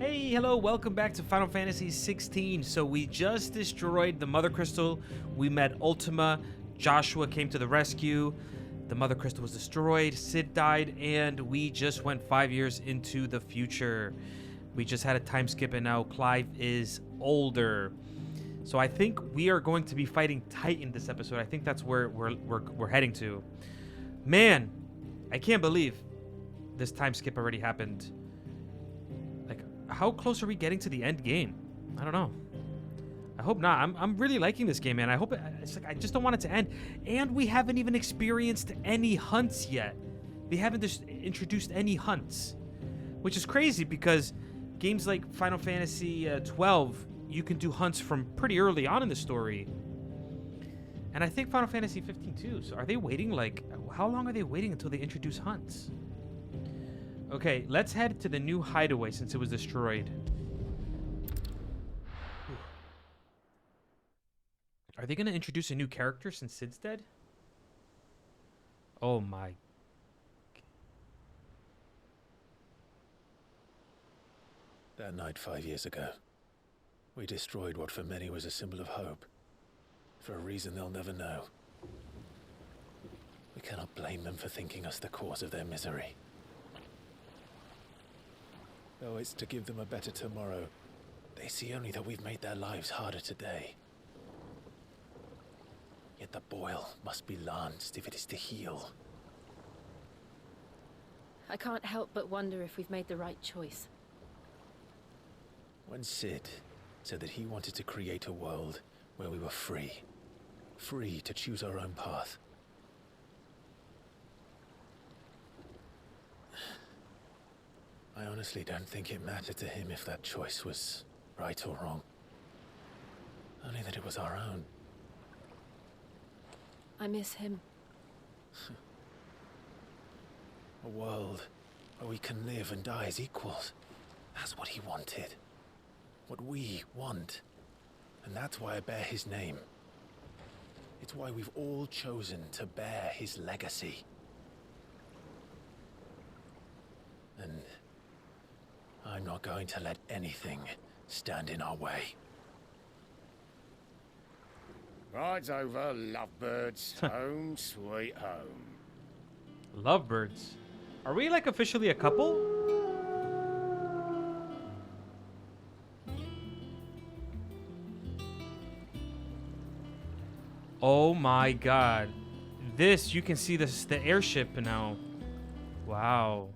Hey, hello, welcome back to Final Fantasy 16. So we just destroyed the Mother Crystal. We met Ultima. Joshua came to the rescue. The Mother Crystal was destroyed. Sid died, and we just went 5 years into the future. We just had a time skip, and now Clive is older. So I think we are going to be fighting Titan this episode. I think that's where we're heading to. Man, I can't believe this time skip already happened. How close are we getting to the end game? I don't know. I hope not. I'm really liking this game, man. I hope it's like I just don't want it to end. And we haven't even experienced any hunts yet. They haven't just introduced any hunts, which is crazy because games like Final Fantasy 12, you can do hunts from pretty early on in the story. And I think Final Fantasy 15 too. So are they waiting how long are they waiting until they introduce hunts? Okay, let's head to the new Hideaway since it was destroyed. Whew. Are they going to introduce a new character since Sid's dead? Oh my. That night 5 years ago, we destroyed what for many was a symbol of hope. For a reason they'll never know. We cannot blame them for thinking us the cause of their misery. Though it's to give them a better tomorrow, they see only that we've made their lives harder today. Yet the boil must be lanced if it is to heal. I can't help but wonder if we've made the right choice. When Sid said that he wanted to create a world where we were free to choose our own path, I honestly don't think it mattered to him if that choice was right or wrong. Only that it was our own. I miss him. A world where we can live and die as equals. That's what he wanted. What we want. And that's why I bear his name. It's why we've all chosen to bear his legacy. And I'm not going to let anything stand in our way. Ride's over, lovebirds. Home sweet home. Lovebirds. Are we officially a couple? Oh my god. This, you can see this, the airship now. Wow.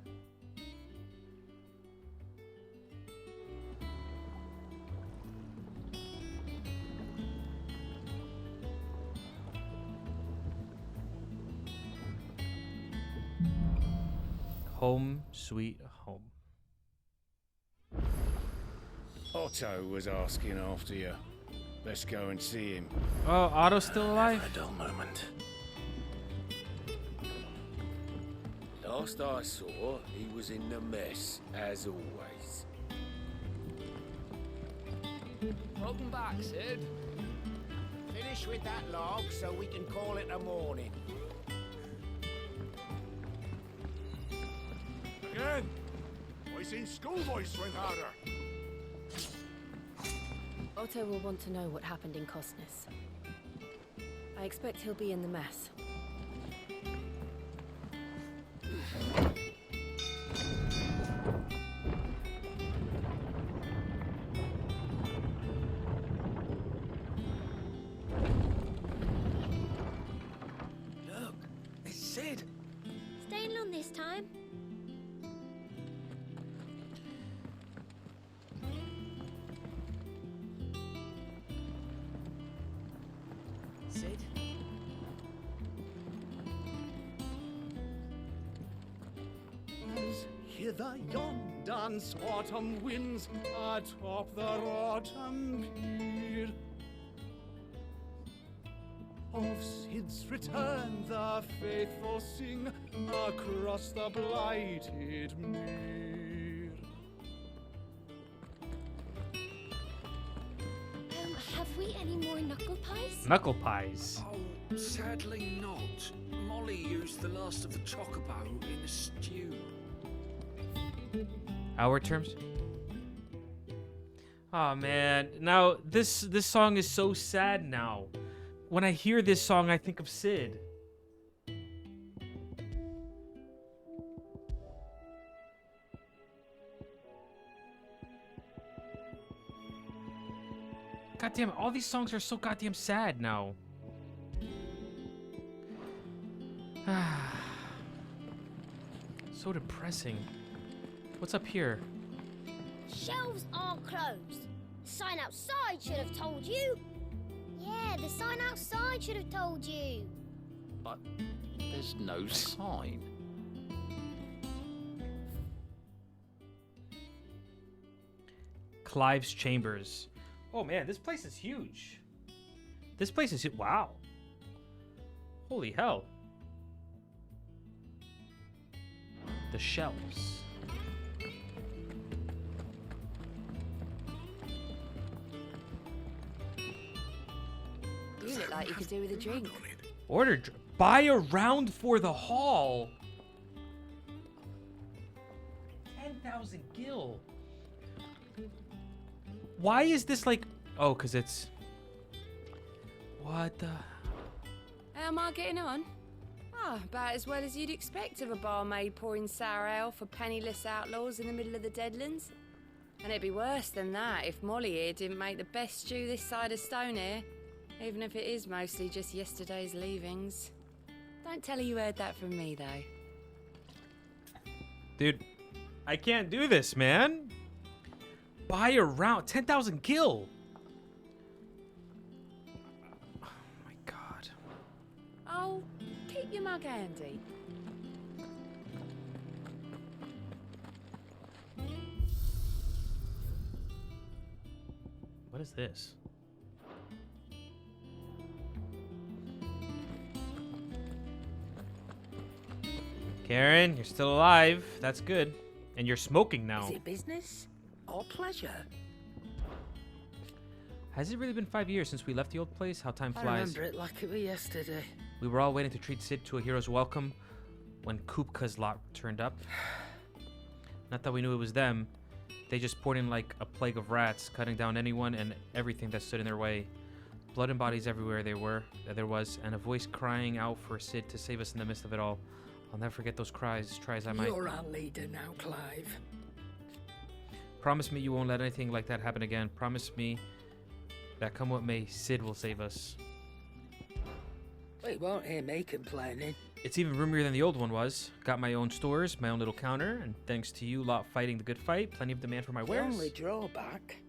Home sweet home. Otto was asking after you. Let's go and see him. Oh, Otto's still alive? Never a dull moment. Last I saw, he was in the mess, as always. Welcome back, Sid. Finish with that log so we can call it a morning. Again? I seen schoolboys swing harder. Otto will want to know what happened in Cosness. I expect he'll be in the mess. Look, it's Sid. Staying long this time? Sid? As hither yon dance autumn winds atop the autumn pier. Of Sid's return the faithful sing across the blighted mere. Have we any more knuckle pies? Knuckle pies. Oh, sadly not. Molly used the last of the chocobo in a stew. Our terms? Oh man, now this song is so sad now. When I hear this song, I think of Sid. God damn it, all these songs are so goddamn sad now. So depressing. What's up here? Shelves are closed. The sign outside should have told you. Yeah, the sign outside should have told you. But there's no sign. Clive's Chambers. Oh man, this place is huge. This place is wow. Holy hell. The shelves. You look like you could do with a drink. Buy a round for the hall. 10,000 gil. Why is this like... Oh, because it's... What the... How am I getting on? Ah, about as well as you'd expect of a barmaid pouring sour ale for penniless outlaws in the middle of the Deadlands. And it'd be worse than that if Molly here didn't make the best stew this side of Stonehair, even if it is mostly just yesterday's leavings. Don't tell her you heard that from me, though. Dude, I can't do this, man. Buy a round. 10,000 gil. Oh, my God. Oh, keep your mug handy. What is this? Karen, you're still alive. That's good. And you're smoking now. Is it business or pleasure? Has it really been 5 years since we left the old place? How time I flies. remember it like it was yesterday. We were all waiting to treat Sid to a hero's welcome when Kupka's lot turned up. Not that we knew it was them. They just poured in like a plague of rats, cutting down anyone and everything that stood in their way. Blood and bodies everywhere there was, and a voice crying out for Sid to save us in the midst of it all. I'll never forget those cries, try as I might. You're our leader now, Clive. Promise me you won't let anything like that happen again. Promise me that come what may, Sid will save us. Well, you won't hear me complaining. It's even roomier than the old one was. Got my own stores, my own little counter, and thanks to you lot fighting the good fight, plenty of demand for my The wares. only drawback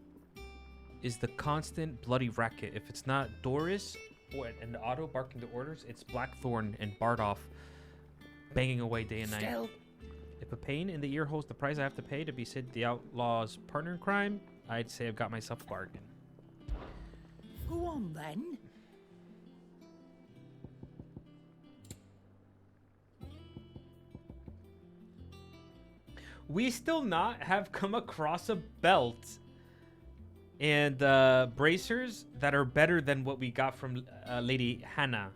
Is the constant bloody racket. If it's not Doris and Otto barking the orders, it's Blackthorn and Bardolph banging away day and night. still. If a pain in the ear holds the price I have to pay to be Sid the Outlaw's partner in crime, I'd say I've got myself a bargain. Go on then. We still not have come across a belt and bracers that are better than what we got from Lady Hannah.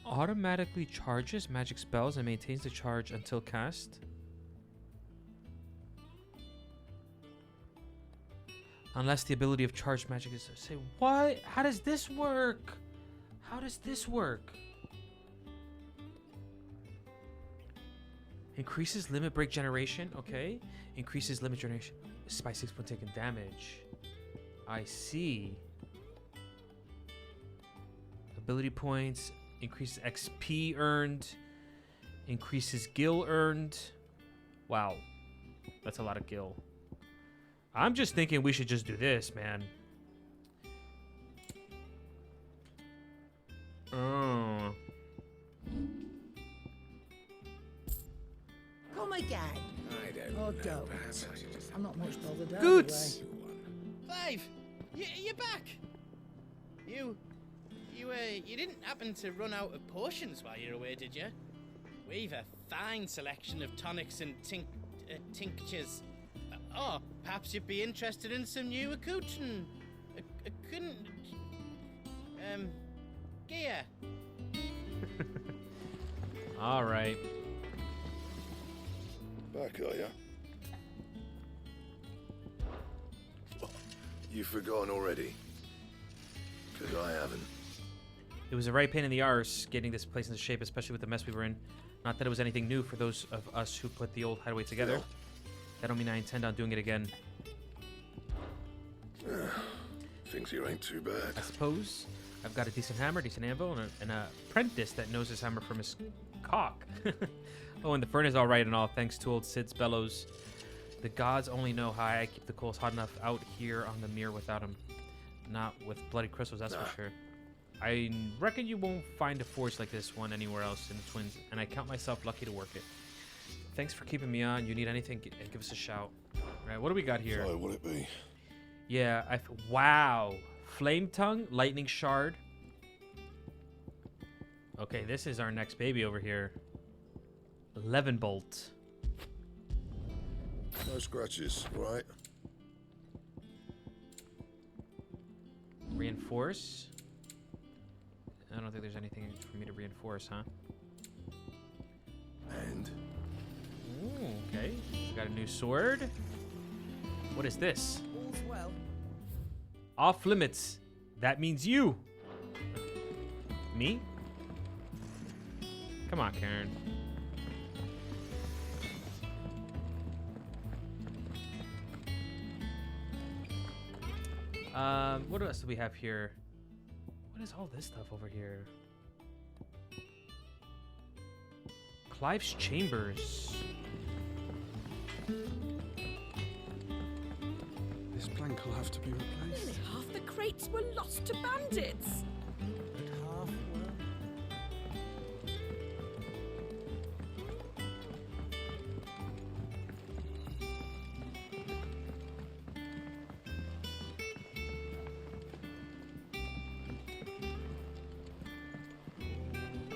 Automatically charges magic spells and maintains the charge until cast. Unless the ability of charged magic is... Say, what? How does this work? How does this work? Increases limit break generation. Okay. Increases limit generation by 6 points taken damage. I see. Ability points. Increases XP earned. Increases gil earned. Wow. That's a lot of gil. I'm just thinking we should just do this, man. Oh. Come again. I don't Oh, know. don't. Perhaps I should just I'm not much bothered. Goots! Clive, you're back. You didn't happen to run out of potions while you're away, did you? We've a fine selection of tonics and tinctures. Oh, perhaps you'd be interested in some new gear. All right. Back, are ya? You've forgotten already? Because I haven't. It was a right pain in the arse getting this place into shape, especially with the mess we were in. Not that it was anything new for those of us who put the old Hideaway together. Still. That don't mean I intend on doing it again. Things here ain't too bad. I suppose I've got a decent hammer, decent anvil, and an apprentice that knows his hammer from his cock. Oh, and the furnace all right and all, thanks to old Sid's bellows. The gods only know how I keep the coals hot enough out here on the mere without him. Not with bloody crystals, that's for sure. I reckon you won't find a forge like this one anywhere else in the Twins, and I count myself lucky to work it. Thanks for keeping me on. You need anything, give us a shout. All right, what do we got here? So, will it be? Yeah, wow. Flame tongue, lightning shard. Okay, this is our next baby over here. 11 bolt. No scratches, right? Reinforce. I don't think there's anything for me to reinforce, huh? And? Ooh, okay. We got a new sword. What is this? All's well. Off limits. That means you. Me? Come on, Karen. What else do we have here? What is all this stuff over here? Clive's chambers. This plank will have to be replaced. Nearly half the crates were lost to bandits. But half were.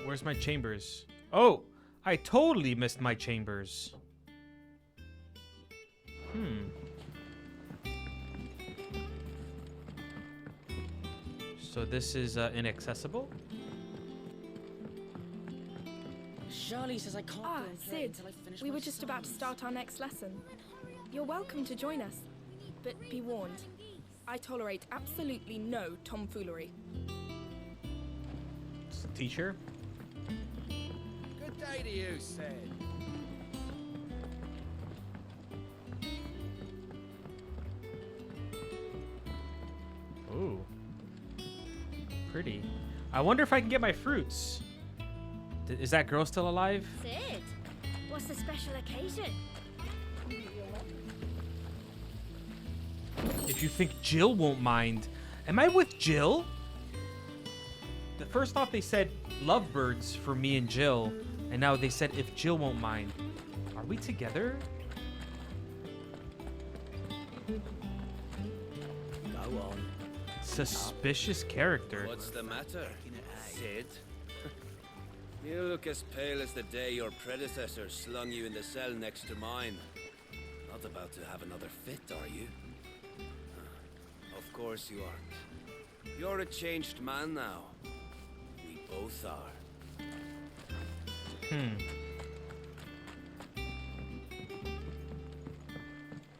Where's my chambers? Oh, I totally missed my chambers. So this is inaccessible? Charlie says I can't Ah, go and play Sid. until I finish We my were just about to sums. start our next lesson. You're welcome to join us, but be warned. I tolerate absolutely no tomfoolery. Teacher? Good day to you, Sid. Ooh. Pretty. I wonder if I can get my fruits. Is that girl still alive? Sid, what's the special occasion? If you think Jill won't mind. Am I with Jill? First off, they said lovebirds for me and Jill. And now they said if Jill won't mind. Are we together? Go on. Suspicious character. What's the matter, Sid? You look as pale as the day your predecessor slung you in the cell next to mine. Not about to have another fit, are you? Of course you aren't. You're a changed man now. We both are.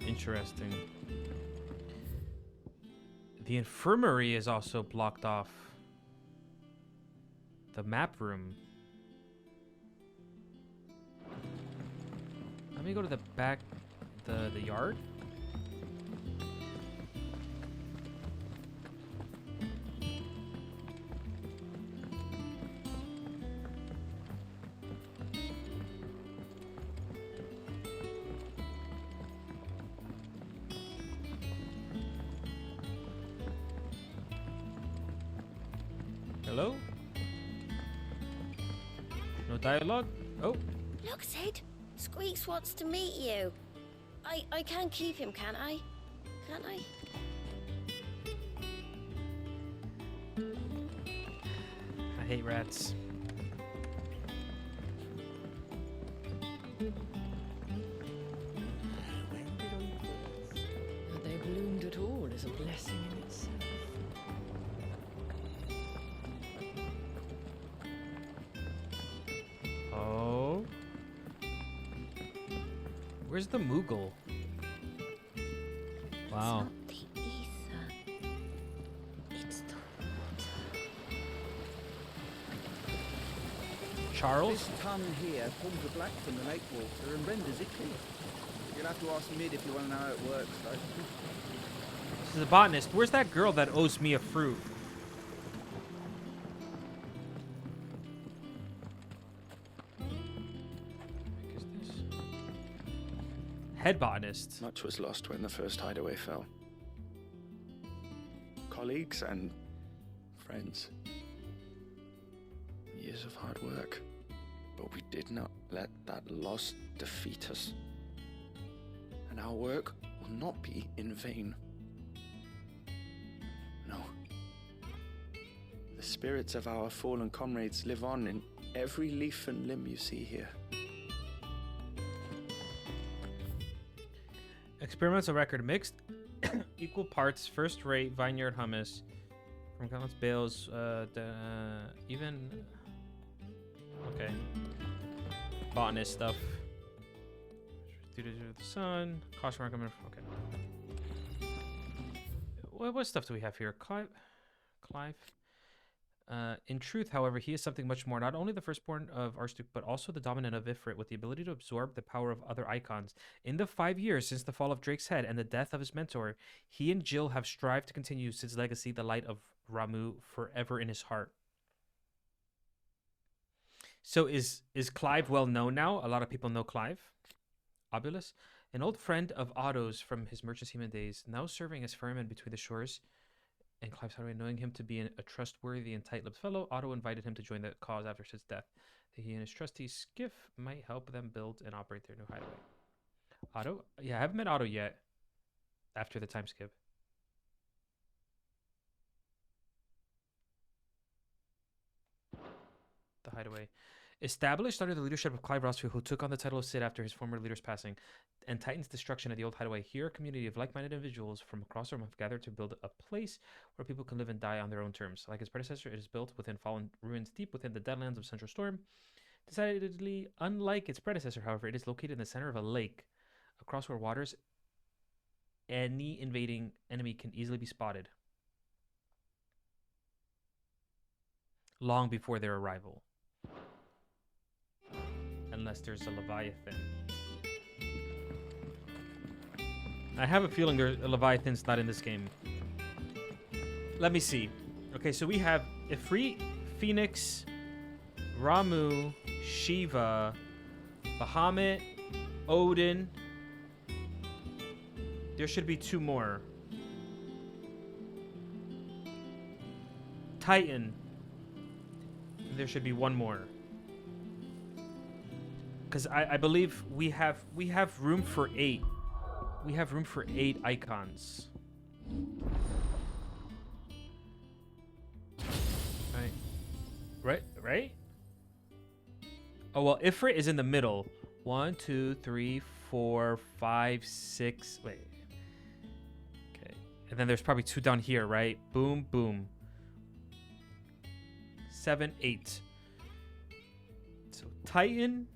Interesting. The infirmary is also blocked off. The map room. Let me go to the back, the yard. Hello? No dialogue? Oh. Look, Sid. Squeaks wants to meet you. I can keep him, can't I? Can't I? I hate rats. That they bloomed at all is a blessing in itself. Oh. Where's the Moogle? Wow. It's not the ether. It's the water. Charles? This ton here pulls the black from the lake water and renders it clear. You'll have to ask Mid if you want to know how it works, though. This is a botanist. Where's that girl that owes me a fruit? Head botanist. Much was lost when the first hideaway fell. Colleagues and friends. Years of hard work. But we did not let that loss defeat us. And our work will not be in vain. No. The spirits of our fallen comrades live on in every leaf and limb you see here. Experimental record mixed. Equal parts first-rate vineyard hummus from countless bales. Even okay. Botanist stuff. Due to the sun. Caution recommended. Okay. What stuff do we have here? Clive. In truth, however, he is something much more. Not only the firstborn of Arstook, but also the dominant of Ifrit, with the ability to absorb the power of other icons. In the 5 years since the fall of Drake's head and the death of his mentor, he and Jill have strived to continue Sid's legacy, the light of Ramu, forever in his heart. So is Clive well known now? A lot of people know Clive. Obulus, an old friend of Otto's from his merchant seaman days, now serving as ferryman between the shores. And Clive's hideaway, knowing him to be a trustworthy and tight-lipped fellow, Otto invited him to join the cause after Sid's death. He and his trusty skiff might help them build and operate their new hideaway. Otto? Yeah, I haven't met Otto yet. After the time skip. The hideaway. Established under the leadership of Clive Rosfield, who took on the title of Sid after his former leader's passing, and Titan's destruction of the old hideaway, here a community of like-minded individuals from across the realm have gathered to build a place where people can live and die on their own terms. Like its predecessor, it is built within fallen ruins deep within the deadlands of Central Storm. Decidedly unlike its predecessor, however, it is located in the center of a lake, across where waters any invading enemy can easily be spotted long before their arrival. Unless there's a Leviathan. I have a feeling a Leviathan's not in this game. Let me see. Okay, so we have Ifrit, Phoenix, Ramu, Shiva, Bahamut, Odin. There should be 2 more. Titan. There should be 1 more. Because I believe we have room for 8. We have room for 8 icons. Right? Oh well, Ifrit is in the middle. 1, 2, 3, 4, 5, 6. Wait. Okay. And then there's probably 2 down here, right? Boom, boom. 7, 8. So Titan.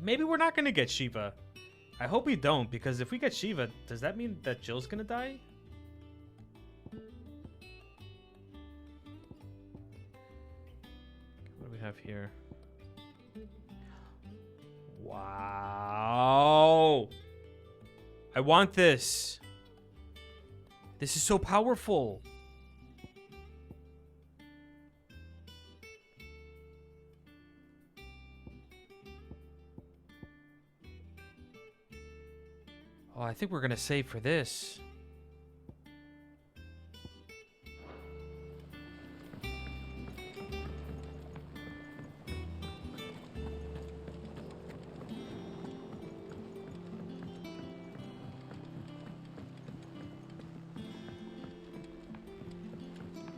Maybe we're not going to get Shiva. I hope we don't, because if we get Shiva, does that mean that Jill's going to die? What do we have here? Wow. I want this. This is so powerful. Oh, I think we're going to save for this.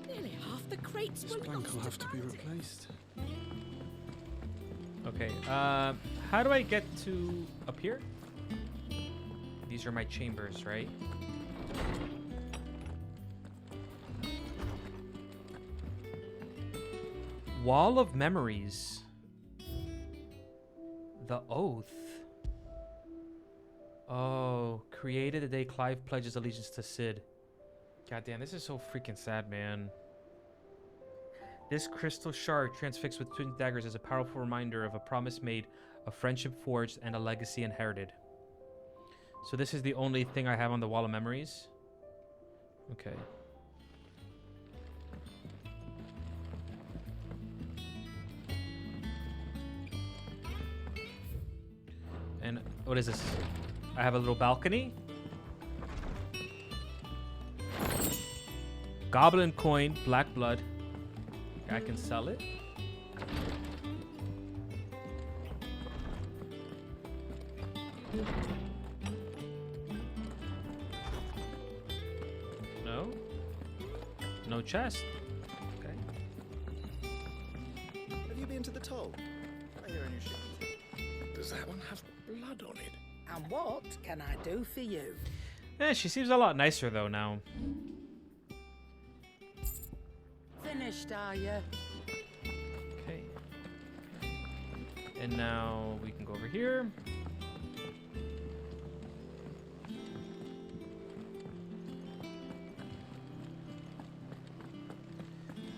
Nearly half the crates This were plank will lost have to be replaced. Okay, how do I get to up here? These are my chambers, right? Wall of Memories. The Oath. Oh, created the day Clive pledges allegiance to Sid. Goddamn, this is so freaking sad, man. This crystal shard transfixed with twin daggers is a powerful reminder of a promise made, a friendship forged, and a legacy inherited. So this is the only thing I have on the wall of memories? Okay. And what is this? I have a little balcony. Goblin coin, black blood. I can sell it. No. No chest. Okay. Have you been to the toll? I hear a new ship. Does that one have blood on it? And what can I do for you? She seems a lot nicer though now. Finished, are you? Okay. And now we can go over here.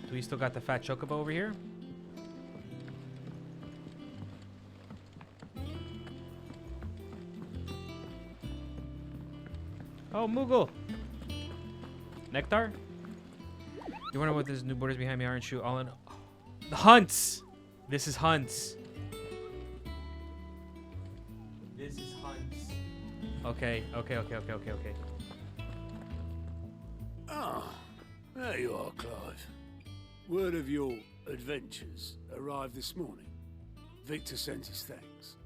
Do we still got the fat chocobo over here? Oh, Moogle! Nectar? You wonder what this new borders behind me are, aren't you? All in... The hunts! This is hunts. This is hunts. Okay. Ah, there you are, Clive. Word of your adventures arrived this morning. Victor sent his thanks.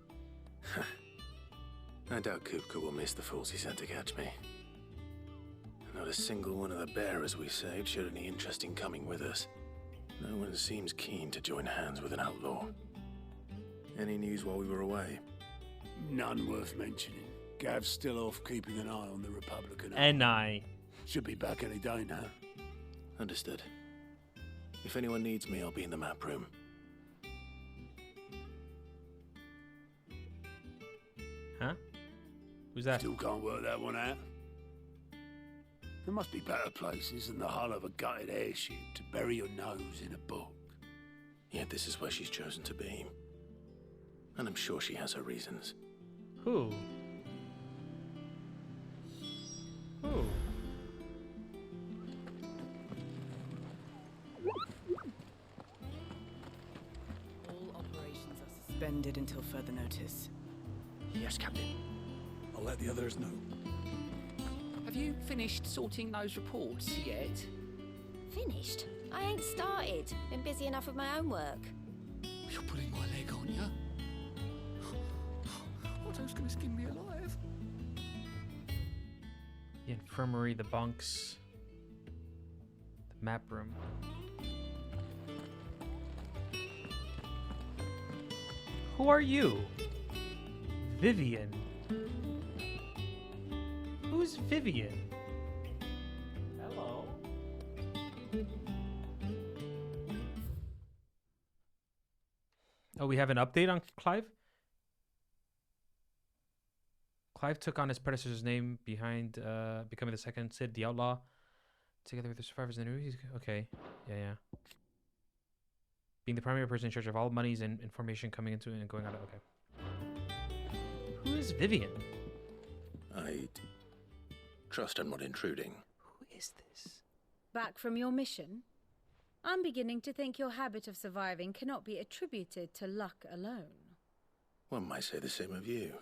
I doubt Kupka will miss the fools he sent to catch me. Not a single one of the bearers we saved showed any interest in coming with us. No one seems keen to join hands with an outlaw. Any news while we were away? None worth mentioning. Gav's still off keeping an eye on the Republican. And I. Should be back any day now. Understood. If anyone needs me, I'll be in the map room. Huh? Who's that? Still can't work that one out. There must be better places than the hull of a gutted airship to bury your nose in a book. Yet this is where she's chosen to be. And I'm sure she has her reasons. Who? Who? All operations are suspended until further notice. Yes, Captain. I'll let the others know. Have you finished sorting those reports yet? Finished? I ain't started. Been busy enough with my own work. You're putting my leg on you. Otto's gonna skin me alive. The infirmary, the bunks, the map room. Who are you? Vivian. Who's Vivian? Hello. Oh, we have an update on Clive? Clive took on his predecessor's name behind becoming the second Sid, the outlaw, together with the survivors in the movies. Okay, yeah. Being the primary person in charge of all monies and information coming into and going out. Okay. Who is Vivian? I'd trust I'm not intruding. Who is this? Back from your mission? I'm beginning to think your habit of surviving cannot be attributed to luck alone. One might say the same of you,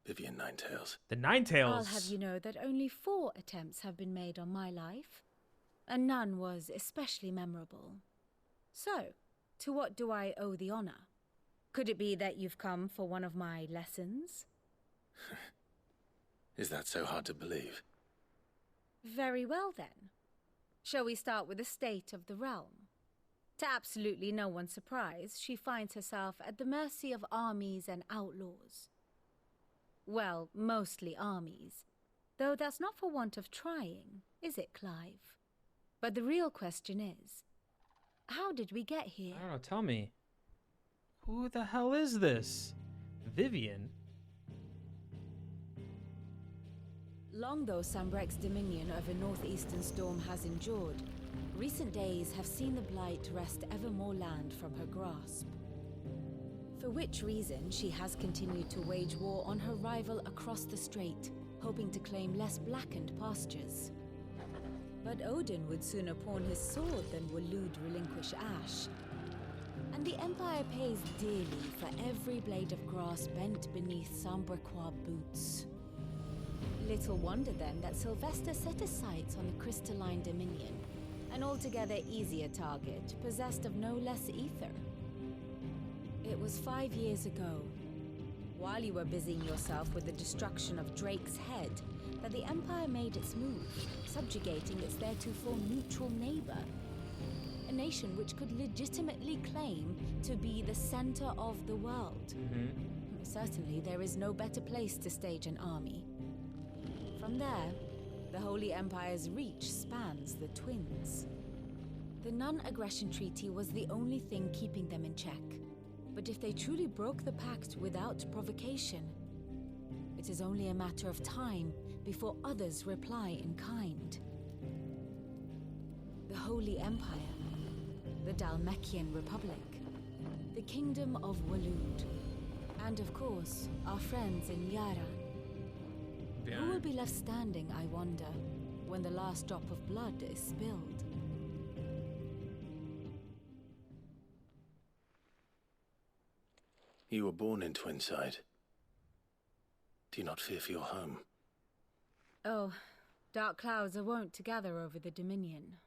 Vivian Ninetails. The Ninetails? I'll have you know that only 4 attempts have been made on my life, and none was especially memorable. So, to what do I owe the honor? Could it be that you've come for one of my lessons? Is that so hard to believe? Very well, then. Shall we start with the state of the realm? To absolutely no one's surprise, she finds herself at the mercy of armies and outlaws. Well, mostly armies. Though that's not for want of trying, is it, Clive? But the real question is, how did we get here? I don't know, tell me. Who the hell is this? Vivian? Long though Sambrek's dominion over northeastern storm has endured, recent days have seen the blight wrest ever more land from her grasp. For which reason she has continued to wage war on her rival across the strait, hoping to claim less blackened pastures. But Odin would sooner pawn his sword than Waloed relinquish Ash. And the Empire pays dearly for every blade of grass bent beneath Sambrequois boots. Little wonder then that Sylvester set his sights on the crystalline dominion, an altogether easier target, possessed of no less ether. It was 5 years ago, while you were busying yourself with the destruction of Drake's head, that the Empire made its move, subjugating its theretofore neutral neighbor. A nation which could legitimately claim to be the center of the world. Certainly, there is no better place to stage an army. From there, the Holy Empire's reach spans the Twins. The non-aggression treaty was the only thing keeping them in check. But if they truly broke the pact without provocation, it is only a matter of time before others reply in kind. The Holy Empire, the Dalmekian Republic, the Kingdom of Waloed, and of course, our friends in Yaran. Who will be left standing, I wonder, when the last drop of blood is spilled? You were born in Twinside. Do you not fear for your home? Oh, dark clouds are wont to gather over the Dominion.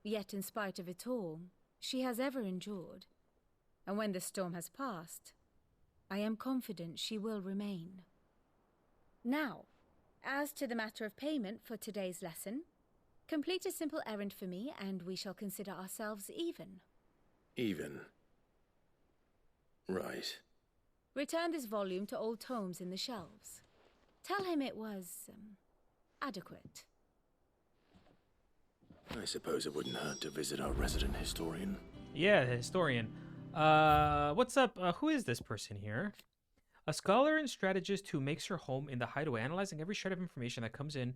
Yet in spite of it all, she has ever endured. And when the storm has passed, I am confident she will remain. Now, as to the matter of payment for today's lesson, complete a simple errand for me and we shall consider ourselves even. Even? Right. Return this volume to old tomes in the shelves. Tell him it was, adequate. I suppose it wouldn't hurt to visit our resident historian. Yeah, the historian. What's up? Who is this person here? A scholar and strategist who makes her home in the Hideaway, analyzing every shred of information that comes in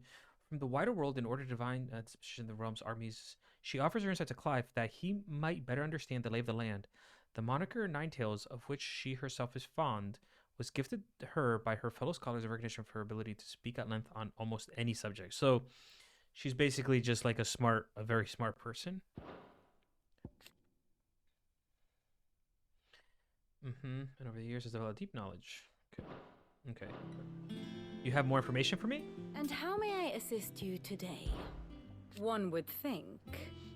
from the wider world in order to divine disposition of the realm's armies. She offers her insight to Clive that he might better understand the lay of the land. The moniker Ninetales, of which she herself is fond, was gifted her by her fellow scholars of recognition for her ability to speak at length on almost any subject. So she's basically just like a very smart person. And over the years has developed deep knowledge. Okay. You have more information for me? And how may I assist you today? One would think.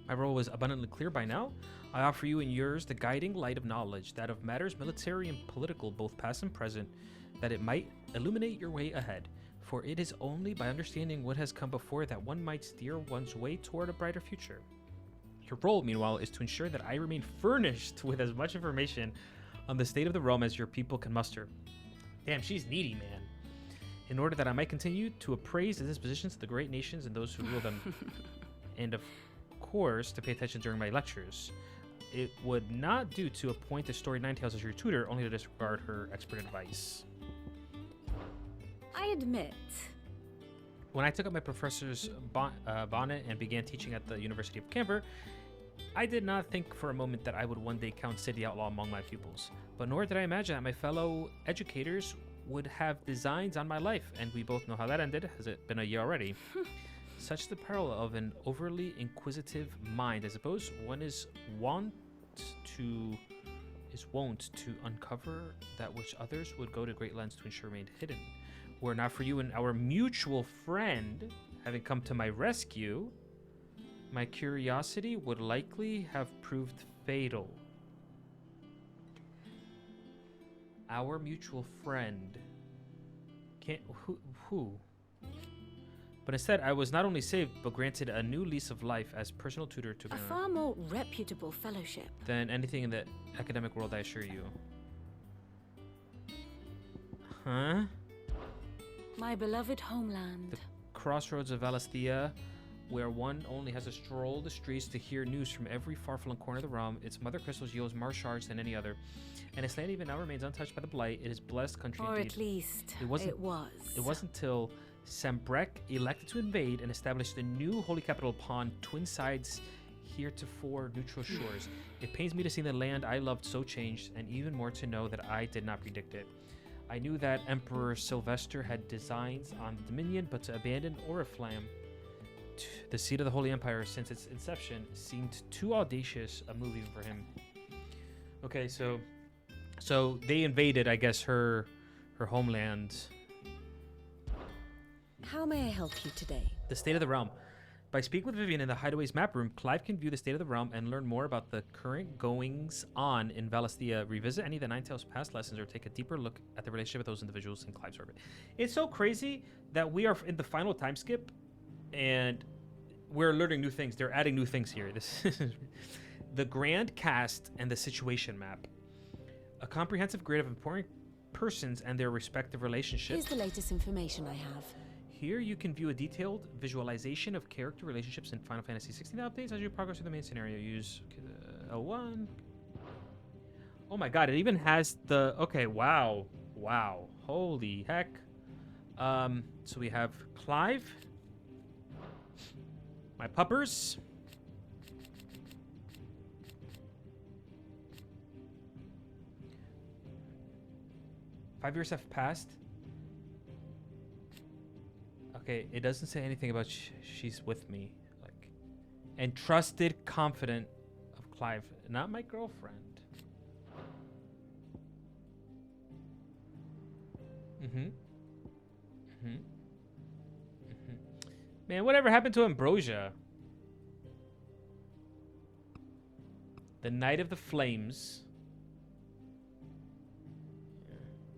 My role was abundantly clear by now. I offer you and yours the guiding light of knowledge, that of matters military and political, both past and present, that it might illuminate your way ahead. For it is only by understanding what has come before that one might steer one's way toward a brighter future. Your role, meanwhile, is to ensure that I remain furnished with as much information on the state of the realm as your people can muster. Damn, she's needy, man. In order that I might continue to appraise the dispositions of the great nations and those who rule them. And of course, to pay attention during my lectures. It would not do to appoint the Story Ninetales as your tutor, only to disregard her expert advice. I admit. When I took up my professor's bonnet and began teaching at the University of Camber, I did not think for a moment that I would one day count Sid the Outlaw among my pupils, but nor did I imagine that my fellow educators would have designs on my life, and we both know how that ended. Has it been a year already? Such the peril of an overly inquisitive mind. I suppose one is wont to uncover that which others would go to great lengths to ensure remained hidden. Were it not for you and our mutual friend having come to my rescue, my curiosity would likely have proved fatal. Our mutual friend. Who? But instead, I was not only saved, but granted a new lease of life as personal tutor to A far more reputable fellowship than anything in the academic world, I assure you. Huh? My beloved homeland. The crossroads of Valisthea, where one only has to stroll the streets to hear news from every far-flung corner of the realm. Its mother crystals yields more shards than any other, and its land even now remains untouched by the blight. It is blessed country or indeed. At least It wasn't till Sambrek elected to invade and establish the new holy capital upon twin sides heretofore neutral shores. It pains me to see the land I loved so changed, and even more to know that I did not predict it. I knew that Emperor Sylvester had designs on the Dominion, but to abandon Oriflamme, the seat of the Holy Empire since its inception, seemed too audacious a move even for him. Okay, so they invaded, I guess, her homeland. How may I help you today? The state of the realm. By speaking with Vivian in the Hideaway's map room, Clive can view the state of the realm and learn more about the current goings-on in Valisthea, revisit any of the Ninetales past lessons, or take a deeper look at the relationship with those individuals in Clive's orbit. It's so crazy that we are in the final time skip, and we're learning new things. They're adding new things here. This is the grand cast and the situation map. A comprehensive grid of important persons and their respective relationships. Here's the latest information I have. Here you can view a detailed visualization of character relationships in Final Fantasy 16 updates as you progress through the main scenario. Use L1. Oh my god, it even has the... Okay, wow. Wow. Holy heck. So we have Clive. My puppers. Five years have passed. Okay, it doesn't say anything about she's with me. Like, and trusted, confident of Clive. Not my girlfriend. Man, whatever happened to Ambrosia? The Knight of the Flames.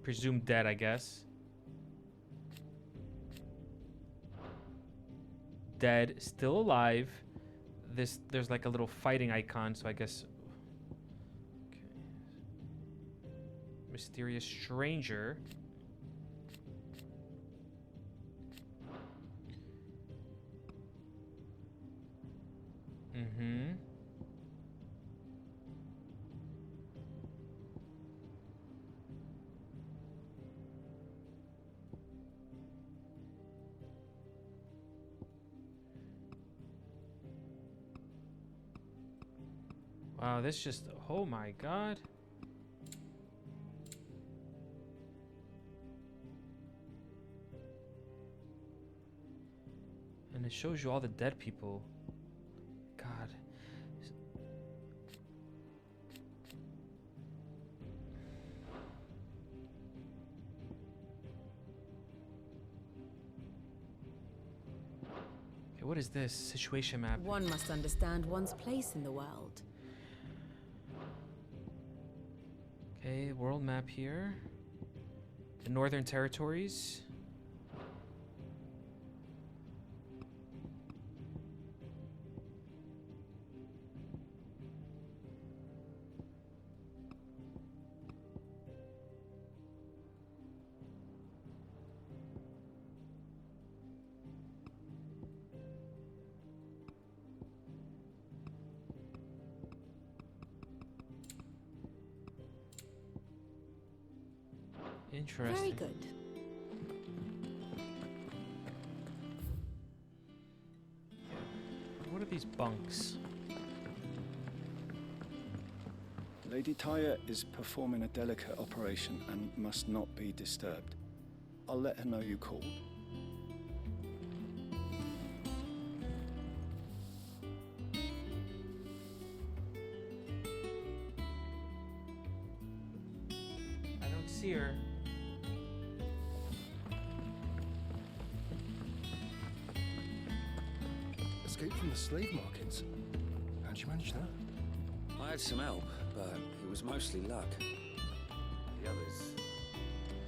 Presumed dead, I guess. Dead, still alive. There's like a little fighting icon, so I guess. Okay. Mysterious stranger. Wow, this just... Oh my god. And it shows you all the dead people. God. Okay, what is this? Situation map. One must understand one's place in the world. Okay, world map here. The Northern Territories. Interesting. Very good. What are these bunks? Lady Tyre is performing a delicate operation and must not be disturbed. I'll let her know you called. I don't see her. Escaped from the slave markets. How'd you manage that? I had some help, but it was mostly luck. The others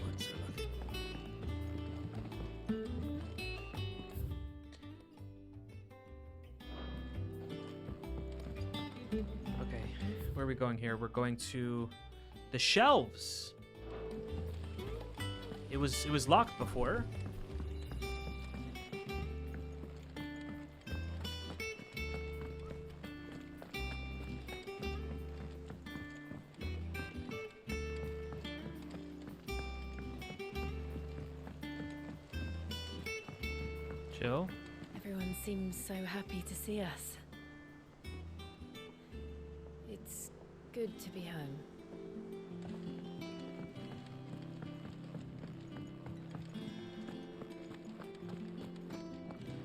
weren't so lucky. Okay, where are we going here? We're going to the shelves. It was locked before. Jill? Everyone seems so happy to see us. It's good to be home.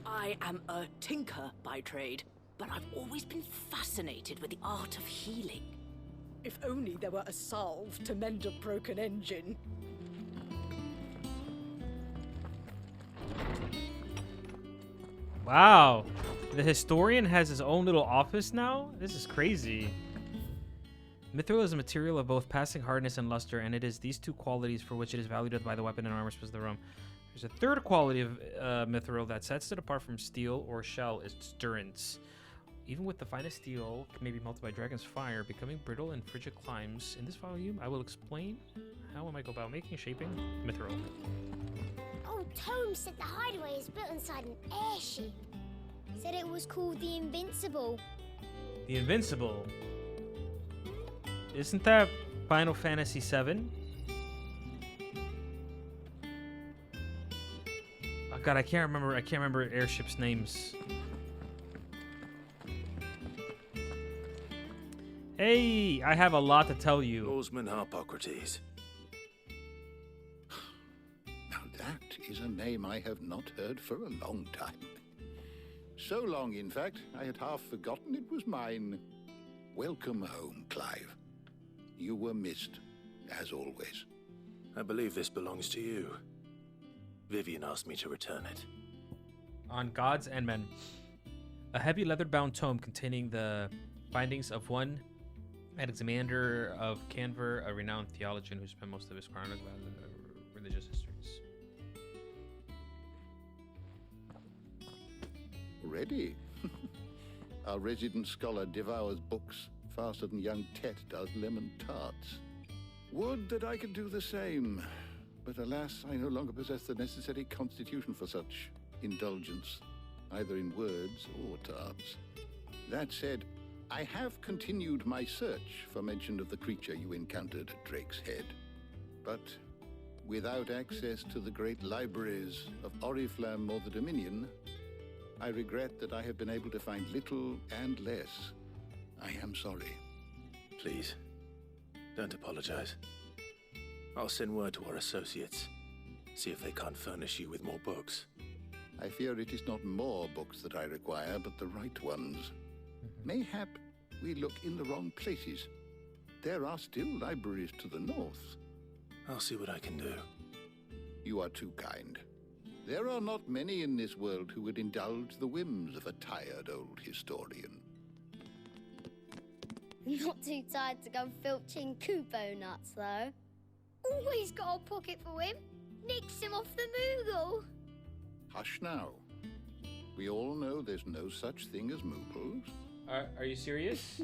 I am a tinker by trade, but I've always been fascinated with the art of healing. If only there were a salve to mend a broken engine. Wow. The historian has his own little office now? This is crazy. Mithril is a material of both passing hardness and luster, and it is these two qualities for which it is valued by the weapon and armor specialist of the realm. There's a third quality of mithril that sets it apart from steel or shell, its durance. Even with the finest steel, can maybe melted by dragon's fire, becoming brittle in frigid climes. In this volume, I will explain how I might go about making and shaping mithril. Old Tome said the Hideaway is built inside an airship. Said it was called the Invincible. The Invincible. Isn't that Final Fantasy VII? Oh God, I can't remember airships' names. Hey, I have a lot to tell you. Oarsman Harpocrates. Now that is a name I have not heard for a long time. So long, in fact, I had half forgotten it was mine. Welcome home, Clive. You were missed, as always. I believe this belongs to you. Vivian asked me to return it. On Gods and Men. A heavy leather-bound tome containing the findings of one Alexander of Canver, a renowned theologian who spent most of his chronicle on religious histories. Ready? Our resident scholar devours books faster than young Tet does lemon tarts. Would that I could do the same, but alas, I no longer possess the necessary constitution for such indulgence, either in words or tarts. That said, I have continued my search for mention of the creature you encountered at Drake's Head, but without access to the great libraries of Oriflamme or the Dominion, I regret that I have been able to find little and less. I am sorry. Please, don't apologize. I'll send word to our associates. See if they can't furnish you with more books. I fear it is not more books that I require, but the right ones. Mayhap we look in the wrong places. There are still libraries to the north. I'll see what I can do. You are too kind. There are not many in this world who would indulge the whims of a tired old historian. Not too tired to go filching Kupo nuts, though. Always got a pocket for him. Nicks him off the Moogle. Hush now. We all know there's no such thing as Moogles. Are you serious?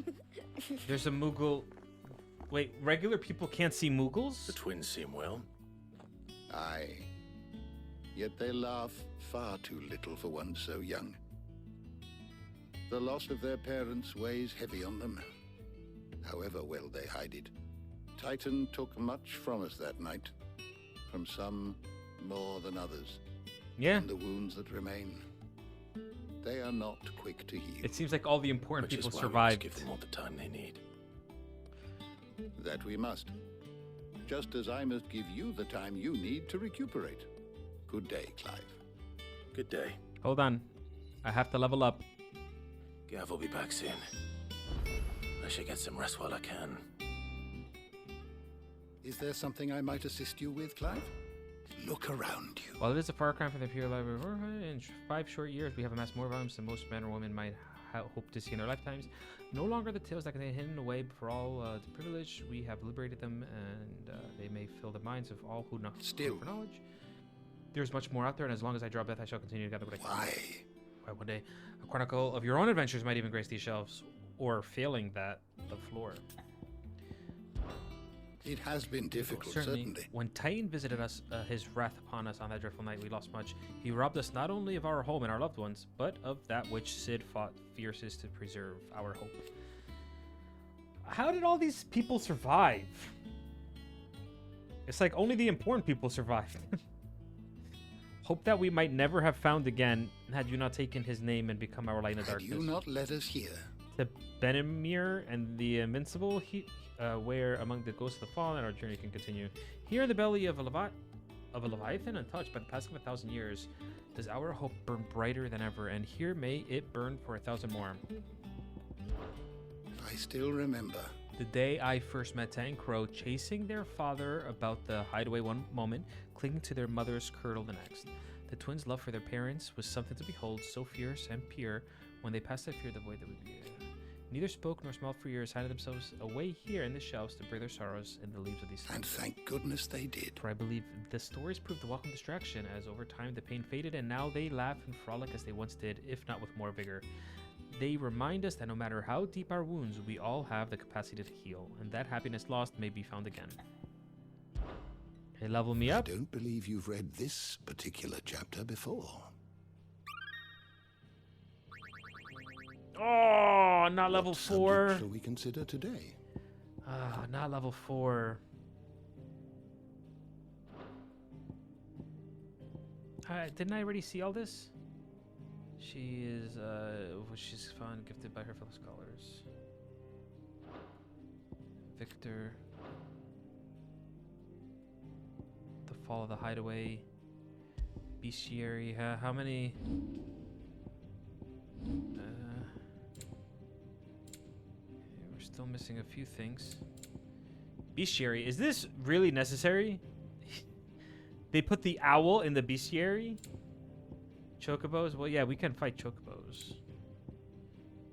There's a Moogle. Wait, regular people can't see Moogles? The twins seem well. Aye. Yet they laugh far too little for one so young. The loss of their parents weighs heavy on them, however well they hide it. Titan took much from us that night, from some more than others. Yeah. And the wounds that remain, they are not quick to heal. It seems like all the important Which people is why survived. We must give them all the time they need. That we must. Just as I must give you the time you need to recuperate. Good day, Clive. Good day. Hold on. I have to level up. Gav will be back soon. I should get some rest while I can. Is there something I might assist you with, Clive? Look around you. While it is a far cry from the Imperial Library, in 5 short years we have amassed more volumes than most men or women might hope to see in their lifetimes. No longer the tales that contain hidden away for all the privilege. We have liberated them, and they may fill the minds of all who know for knowledge. There's much more out there, and as long as I draw breath, I shall continue to gather what I can. Why, one day, a chronicle of your own adventures might even grace these shelves, or failing that, the floor. It has been difficult, certainly. When Titan visited us, his wrath upon us on that dreadful night, we lost much. He robbed us not only of our home and our loved ones, but of that which Cid fought fiercest to preserve, our hope. How did all these people survive? It's like only the important people survived. Hope that we might never have found again had you not taken his name and become our light in the Had darkness. you not led us here? To Benimir and the Invincible, where among the ghosts of the fallen, our journey can continue. Here in the belly of a Leviathan, untouched by the passing of 1,000 years, does our hope burn brighter than ever, and here may it burn for 1,000 more. I still remember. The day I first met Tat and Crow, chasing their father about the hideaway one moment, clinging to their mother's kirtle the next. The twins' love for their parents was something to behold, so fierce and pure. When they passed, I feared the void that would be. Neither spoke nor smiled for years, hiding themselves away here in the shelves to bury their sorrows in the leaves of these And thank goodness they did. For I believe the stories proved a welcome distraction, as over time the pain faded, and now they laugh and frolic as they once did, if not with more vigor. They remind us that no matter how deep our wounds, we all have the capacity to heal, and that happiness lost may be found again. They level me up. I don't believe you've read this particular chapter before. Oh, not level 4. What shall we consider today? Not level 4. Didn't I already see all this? She is, she's fun, gifted by her fellow scholars. Victor. The Fall of the Hideaway. Bestiary. How many? We're still missing a few things. Bestiary. Is this really necessary? They put the owl in the bestiary? Chocobos? Well, yeah, we can fight chocobos.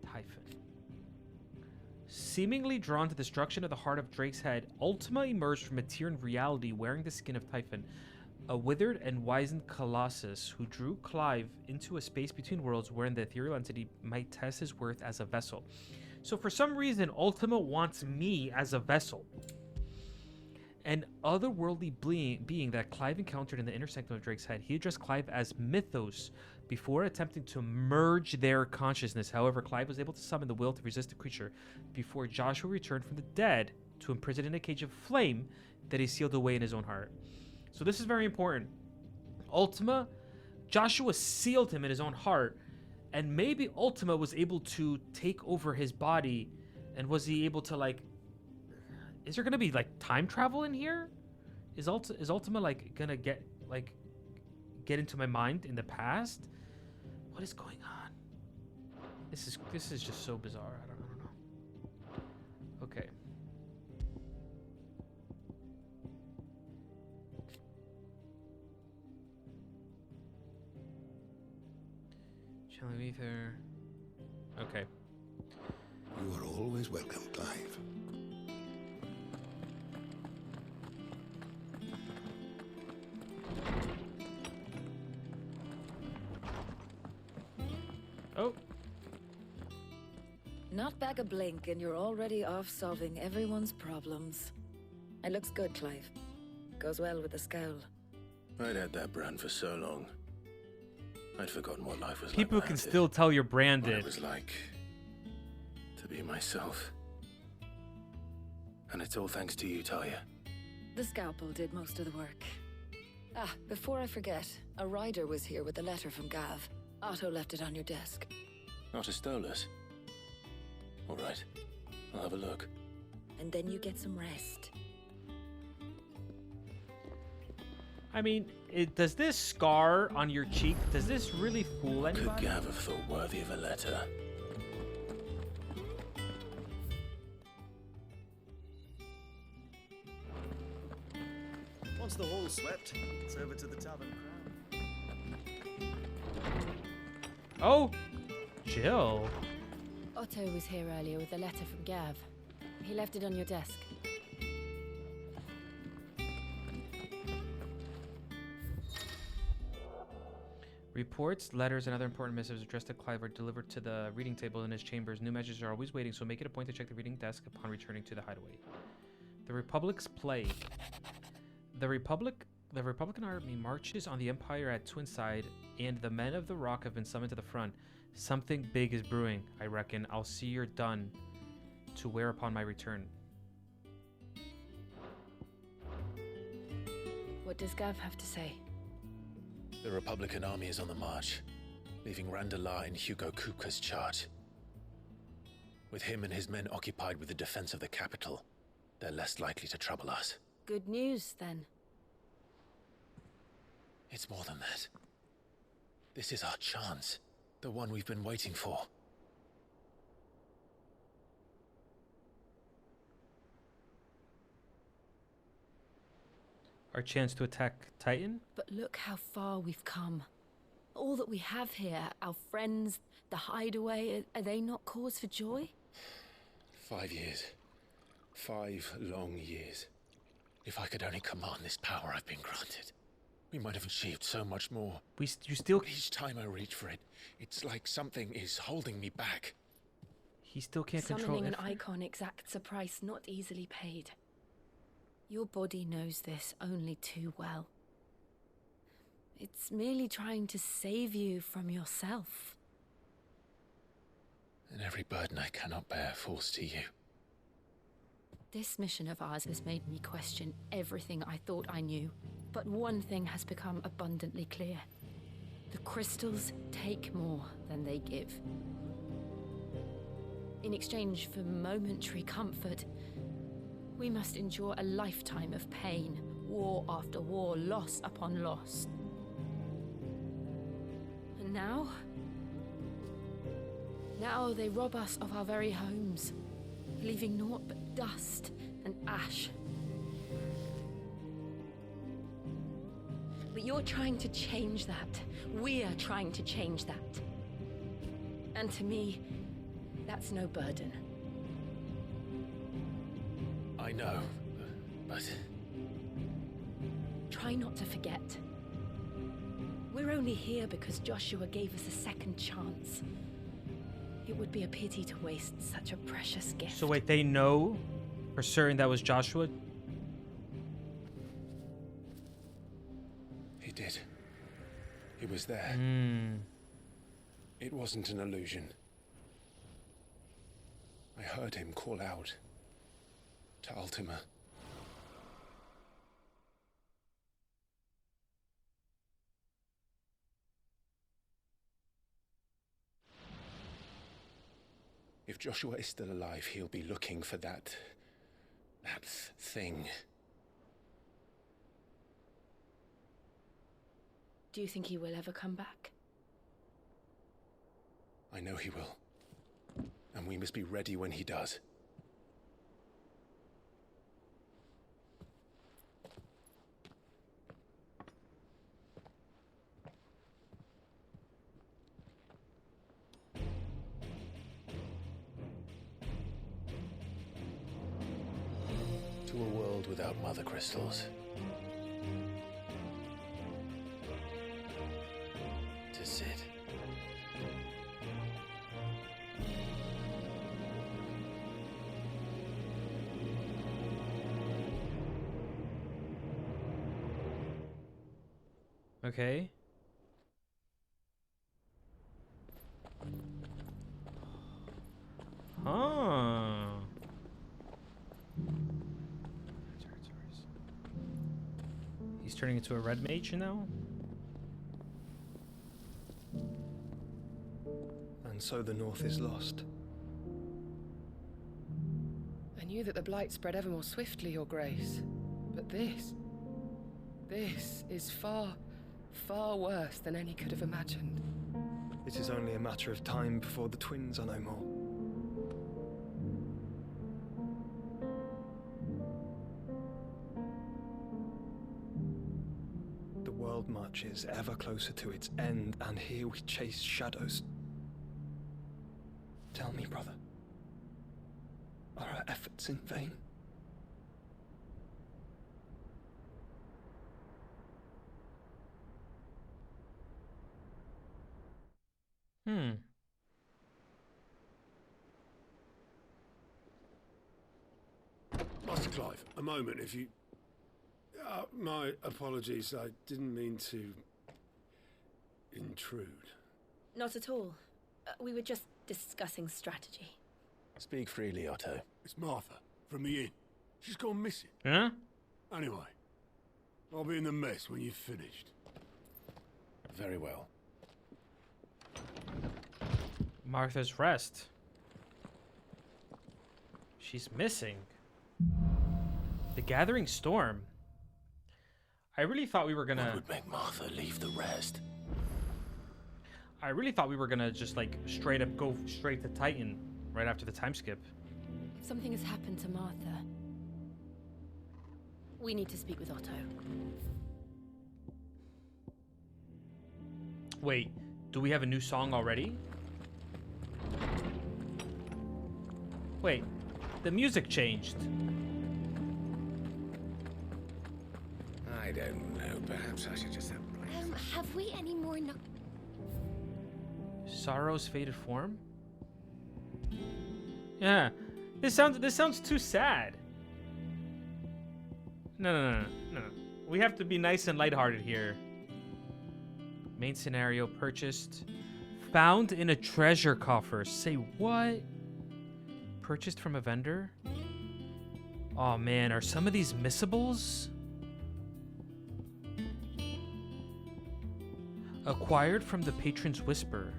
Typhon. Seemingly drawn to the destruction of the heart of Drake's head, Ultima emerged from Eteran reality wearing the skin of Typhon, a withered and wizened colossus who drew Clive into a space between worlds wherein the ethereal entity might test his worth as a vessel. So for some reason, Ultima wants me as a vessel. An otherworldly being that Clive encountered in the inner sanctum of Drake's head. He addressed Clive as Mythos before attempting to merge their consciousness. However, Clive was able to summon the will to resist the creature before Joshua returned from the dead to imprison in a cage of flame that he sealed away in his own heart. So this is very important. Ultima, Joshua sealed him in his own heart, and maybe Ultima was able to take over his body, and was he able to, like, is there gonna be like time travel in here? Is Ultima like gonna get into my mind in the past? What is going on? This is just so bizarre. I don't know. Okay. Chilling ether. Okay. You are always welcome, Clive. Oh. Not back a blink and you're already off solving everyone's problems. It looks good, Clive. Goes well with the scowl. I'd had that brand for so long. I'd forgotten what life was People like. can still tell you're branded. What it was like to be myself. And it's all thanks to you, Talia. The scalpel did most of the work. Ah, before I forget, a rider was here with a letter from Gav. Otto left it on your desk. Otto stole it. All right, I'll have a look. And then you get some rest. I mean, does this scar on your cheek, does this really fool anybody? Could Gav have thought worthy of a letter? Once the hall's swept, it's over to the Tavern Crown. Oh, Jill. Otto was here earlier with a letter from Gav. He left it on your desk. Reports, letters, and other important missives addressed to Clive are delivered to the reading table in his chambers. New messages are always waiting, so make it a point to check the reading desk upon returning to the hideaway. The Republic's play. The Republican army marches on the Empire at Twinside, and the men of the Rock have been summoned to the front. Something big is brewing, I reckon. I'll see you're done to wear upon my return. What does Gav have to say? The Republican army is on the march, leaving Randalar in Hugo Kupka's charge. With him and his men occupied with the defense of the capital, they're less likely to trouble us. Good news, then. It's more than that. This is our chance. The one we've been waiting for. Our chance to attack Titan? But look how far we've come. All that we have here, our friends, the Hideaway, are they not cause for joy? 5 years. 5 long years. If I could only command this power I've been granted, we might have achieved so much more. You still... Each time I reach for it, it's like something is holding me back. He still can't control Summoning an everything. icon exacts a price not easily paid. Your body knows this only too well. It's merely trying to save you from yourself. And every burden I cannot bear falls to you. This mission of ours has made me question everything I thought I knew. But one thing has become abundantly clear. The crystals take more than they give. In exchange for momentary comfort, we must endure a lifetime of pain, war after war, loss upon loss. And now they rob us of our very homes, leaving naught but dust and ash. But you're trying to change that. We're trying to change that. And to me, that's no burden. I know, but... Try not to forget. We're only here because Joshua gave us a second chance. It would be a pity to waste such a precious gift. So wait, they know for certain that was Joshua? He did. He was there. It wasn't an illusion. I heard him call out to Ultima. If Joshua is still alive, he'll be looking for that thing. Do you think he will ever come back? I know he will. And we must be ready when he does. To a world without mother crystals. To Sid. Okay. Huh. He's turning into a red mage now? And so the North is lost. I knew that the blight spread ever more swiftly, Your Grace. But this is far, far worse than any could have imagined. It is only a matter of time before the twins are no more. The world marches ever closer to its end, and here we chase shadows. Tell me, brother, are our efforts in vain? Master Clive, a moment, if you... my apologies, I didn't mean to... intrude. Not at all. We were just discussing strategy. Speak freely, Otto. It's Martha, from the inn. She's gone missing. Huh? Anyway, I'll be in the mess when you've finished. Very well. Martha's Rest. She's missing. The Gathering Storm. I really thought we were gonna... What would make Martha leave the rest? I really thought we were gonna just like straight up go straight to Titan right after the time skip. Something has happened to Martha. We need to speak with Otto. Wait, do we have a new song already? Wait, the music changed. I don't know. Perhaps I should just have... Have we any more Sorrow's faded form? Yeah. This sounds too sad. No. We have to be nice and lighthearted here. Main scenario purchased. Found in a treasure coffer. Say what? Purchased from a vendor? Oh man, are some of these missables? Acquired from the Patron's Whisper.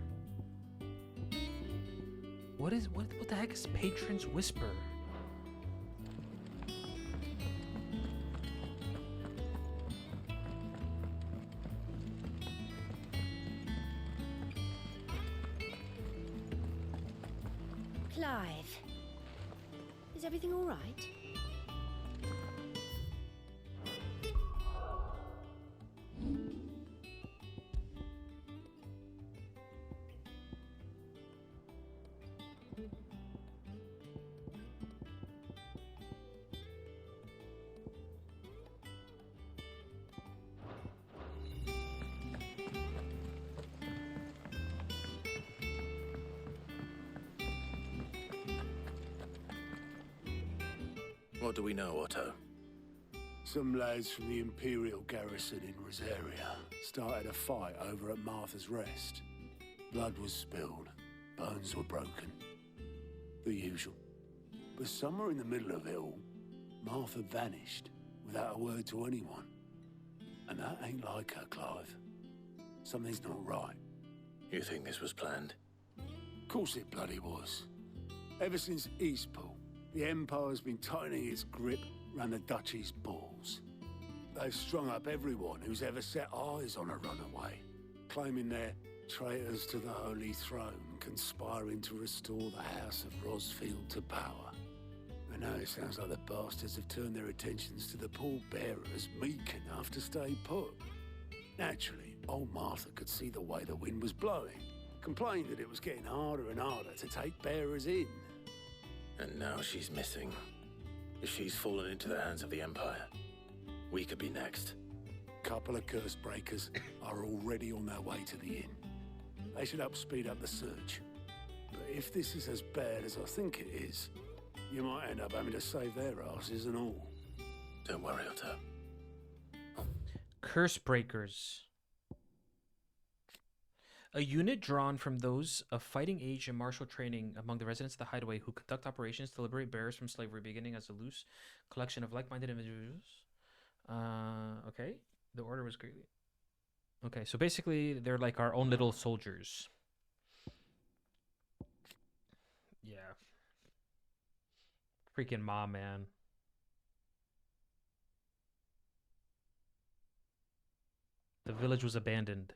What the heck is Patron's Whisper? Clive, is everything all right? What do we know, Otto? Some lads from the Imperial garrison in Rosaria started a fight over at Martha's Rest. Blood was spilled, bones were broken. The usual. But somewhere in the middle of it all, Martha vanished without a word to anyone. And that ain't like her, Clive. Something's not right. You think this was planned? Of course it bloody was. Ever since Eastpool, the Empire's been tightening its grip round the Duchy's balls. They've strung up everyone who's ever set eyes on a runaway, claiming they're traitors to the Holy Throne, conspiring to restore the House of Rosfield to power. And now it sounds like the bastards have turned their attentions to the pallbearers meek enough to stay put. Naturally, old Martha could see the way the wind was blowing, complained that it was getting harder and harder to take bearers in. And now she's missing. If she's fallen into the hands of the Empire, we could be next. Couple of curse breakers are already on their way to the inn. They should help speed up the search. But if this is as bad as I think it is, you might end up having to save their asses and all. Don't worry, Otto. Curse breakers. A unit drawn from those of fighting age and martial training among the residents of the Hideaway who conduct operations to liberate bearers from slavery, beginning as a loose collection of like-minded individuals. Okay. The order was greatly... Okay, so basically they're like our own little soldiers. Yeah. Freaking mom, man. The village was abandoned.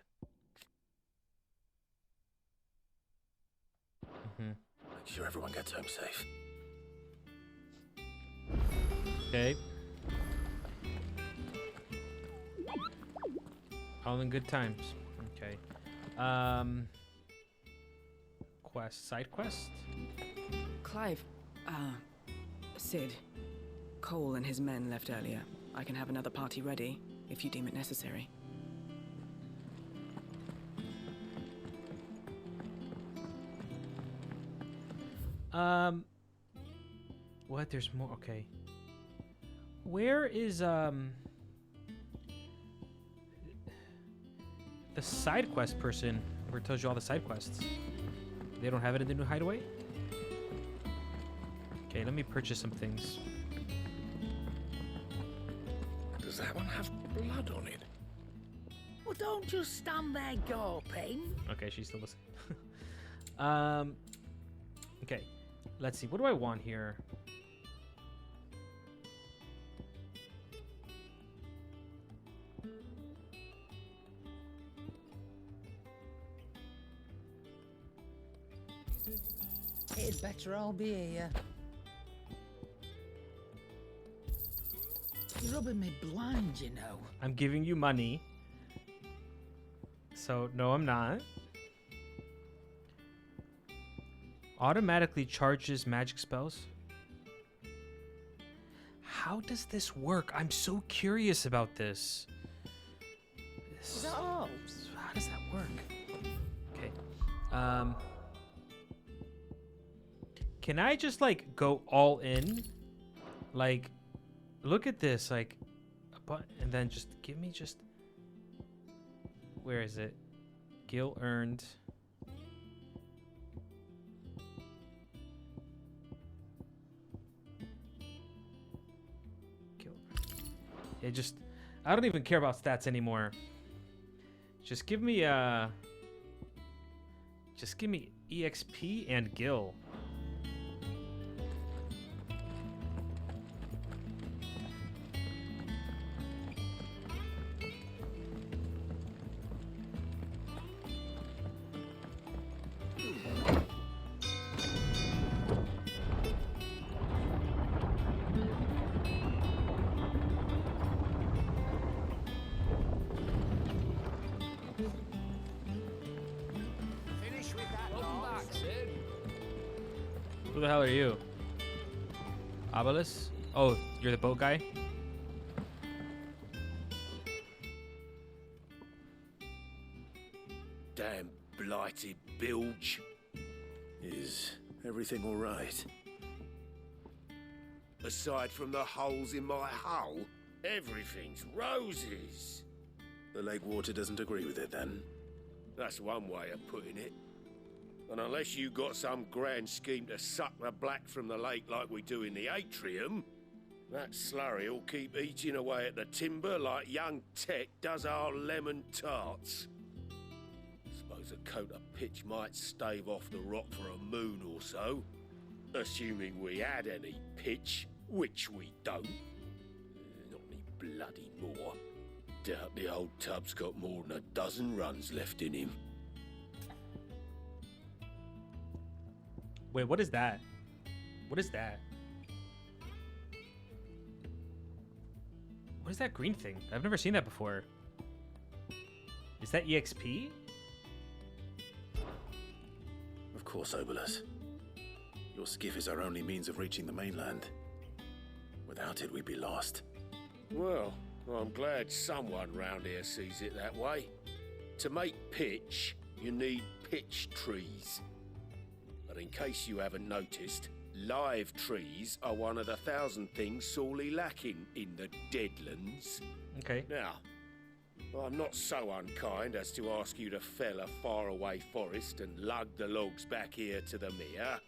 Make sure everyone gets home safe. Okay. All in good times. Okay. Quest. Side quest? Clive. Sid. Cole and his men left earlier. I can have another party ready, if you deem it necessary. What? There's more. Okay. Where is the side quest person where it tells you all the side quests? They don't have it in the new Hideaway? Okay, let me purchase some things. Does that one have blood on it? don't just stand there gawping. Okay, she's still listening. Okay, let's see. What do I want here? It'd better all be here. You're rubbing me blind, you know. I'm giving you money. So, no, I'm not. Automatically charges magic spells. How does this work? I'm so curious about this. Is that all? How does that work? Okay. Can I just, like, go all in? Like, look at this. Like, and then just give me just... Where is it? Gil earned. It just... I don't even care about stats anymore. Just give me, Just give me EXP and Gil. Who the hell are you? Obelisk? Oh, you're the boat guy? Damn blighted bilge. Is everything all right? Aside from the holes in my hull, everything's roses. The lake water doesn't agree with it, then? That's one way of putting it. And unless you got some grand scheme to suck the black from the lake like we do in the atrium, that slurry'll keep eating away at the timber like young Tech does our lemon tarts. Suppose a coat of pitch might stave off the rock for a moon or so, assuming we had any pitch, which we don't. Not any bloody more. Doubt the old tub's got more than a dozen runs left in him. Wait, what is that? What is that? What is that green thing? I've never seen that before. Is that EXP? Of course, Obelus. Your skiff is our only means of reaching the mainland. Without it, we'd be lost. Well, I'm glad someone round here sees it that way. To make pitch, you need pitch trees. But in case you haven't noticed, live trees are one of the 1,000 things sorely lacking in the Deadlands. Okay. Now, I'm not so unkind as to ask you to fell a faraway forest and lug the logs back here to the mere,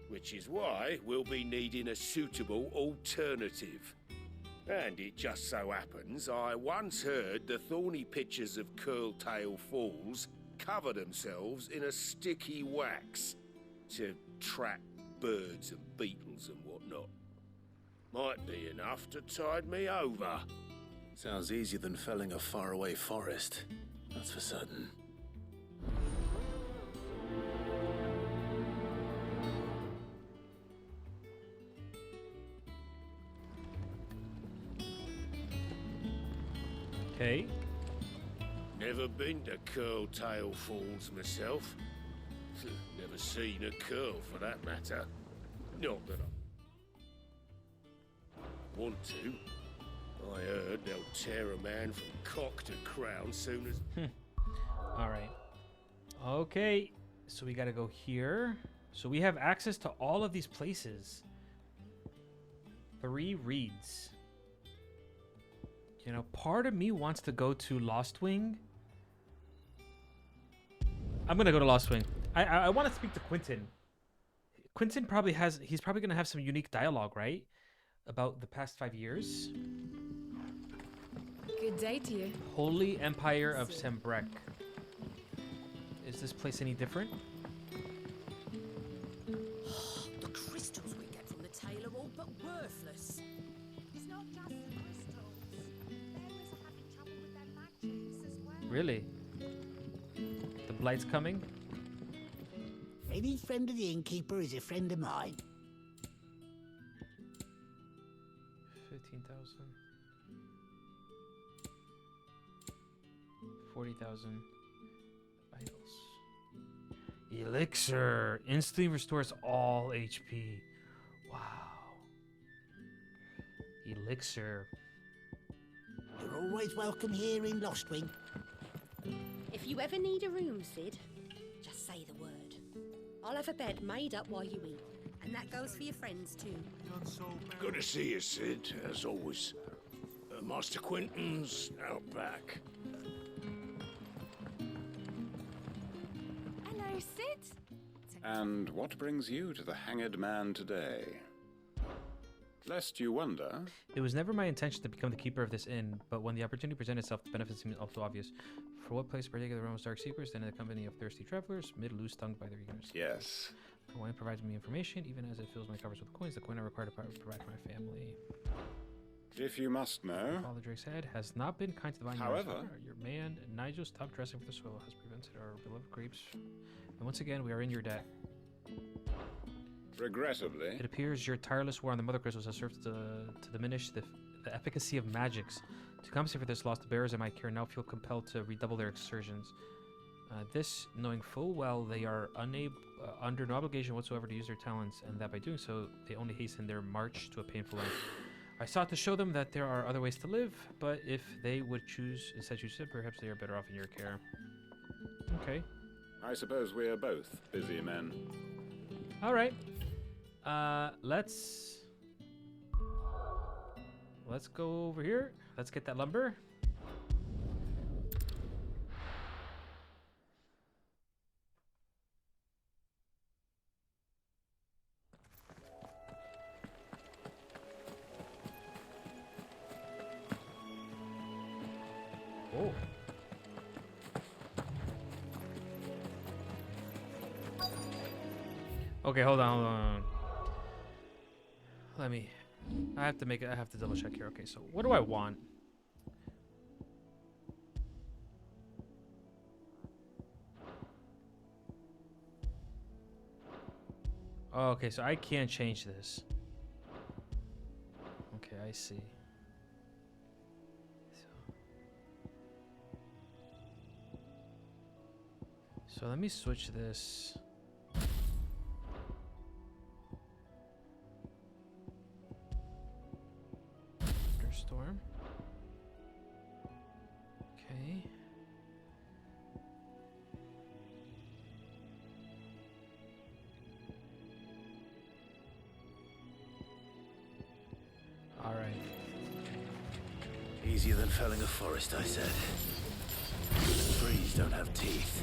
which is why we'll be needing a suitable alternative. And it just so happens I once heard the thorny pitchers of Curltail Falls cover themselves in a sticky wax to trap birds and beetles and whatnot. Might be enough to tide me over. Sounds easier than felling a faraway forest, that's for certain. Okay. Never been to Curltail Falls myself. Never seen a curl for that matter. Not that I want to. I heard they'll tear a man from cock to crown soon as... Alright. Okay. So we gotta go here. So we have access to all of these places. 3 reeds. You know, part of me wants to go to Lost Wing. I'm gonna go to Lost Wing. I want to speak to Quentin. Quentin probably has... He's probably gonna have some unique dialogue, right? About the past 5 years. Good day to you. Holy Empire of Sembrek. Is this place any different? The crystals we get from the tail are all but worthless. It's not just the crystals. They always having trouble with their magics as well. Really? The Blight's coming? Any friend of the innkeeper is a friend of mine. 15,000. 40,000. Vitals. Elixir. Instantly restores all HP. Wow. Elixir. You're always welcome here in Lostwing. If you ever need a room, Sid, just say the word. I'll have a bed made up while you eat. And that goes for your friends, too. Good to see you, Sid, as always. Master Quentin's out back. Hello, Sid. And what brings you to the Hanged Man today? Lest you wonder... It was never my intention to become the keeper of this inn, but when the opportunity presented itself, the benefits seemed also obvious. For what place particular Rome's dark secrets, then in the company of thirsty travelers, mid loose tongued by their eagerness. Yes. The wine provides me information, even as it fills my covers with coins. The coin I require to provide for my family. If you must know... Father Drake's head has not been kind to the vine. However... Your man, Nigel's top dressing for the soil has prevented our beloved grapes. And once again, we are in your debt. Regrettably... It appears your tireless war on the Mother Crystals has served to diminish the efficacy of magics. To compensate for this loss, the bearers in my care now feel compelled to redouble their exertions. This, knowing full well they are under no obligation whatsoever to use their talents, and that by doing so, they only hasten their march to a painful end. I sought to show them that there are other ways to live, but if they would instead choose it, perhaps they are better off in your care. Okay. I suppose we are both busy men. All right. Let's go over here. Let's get that lumber. Oh. Okay, hold on. I have to double check here. Okay, so what do I want? Oh, okay, so I can't change this. Okay, I see. So let me switch this. Storm. Okay. All right. Easier than felling a forest, I said. Trees don't have teeth.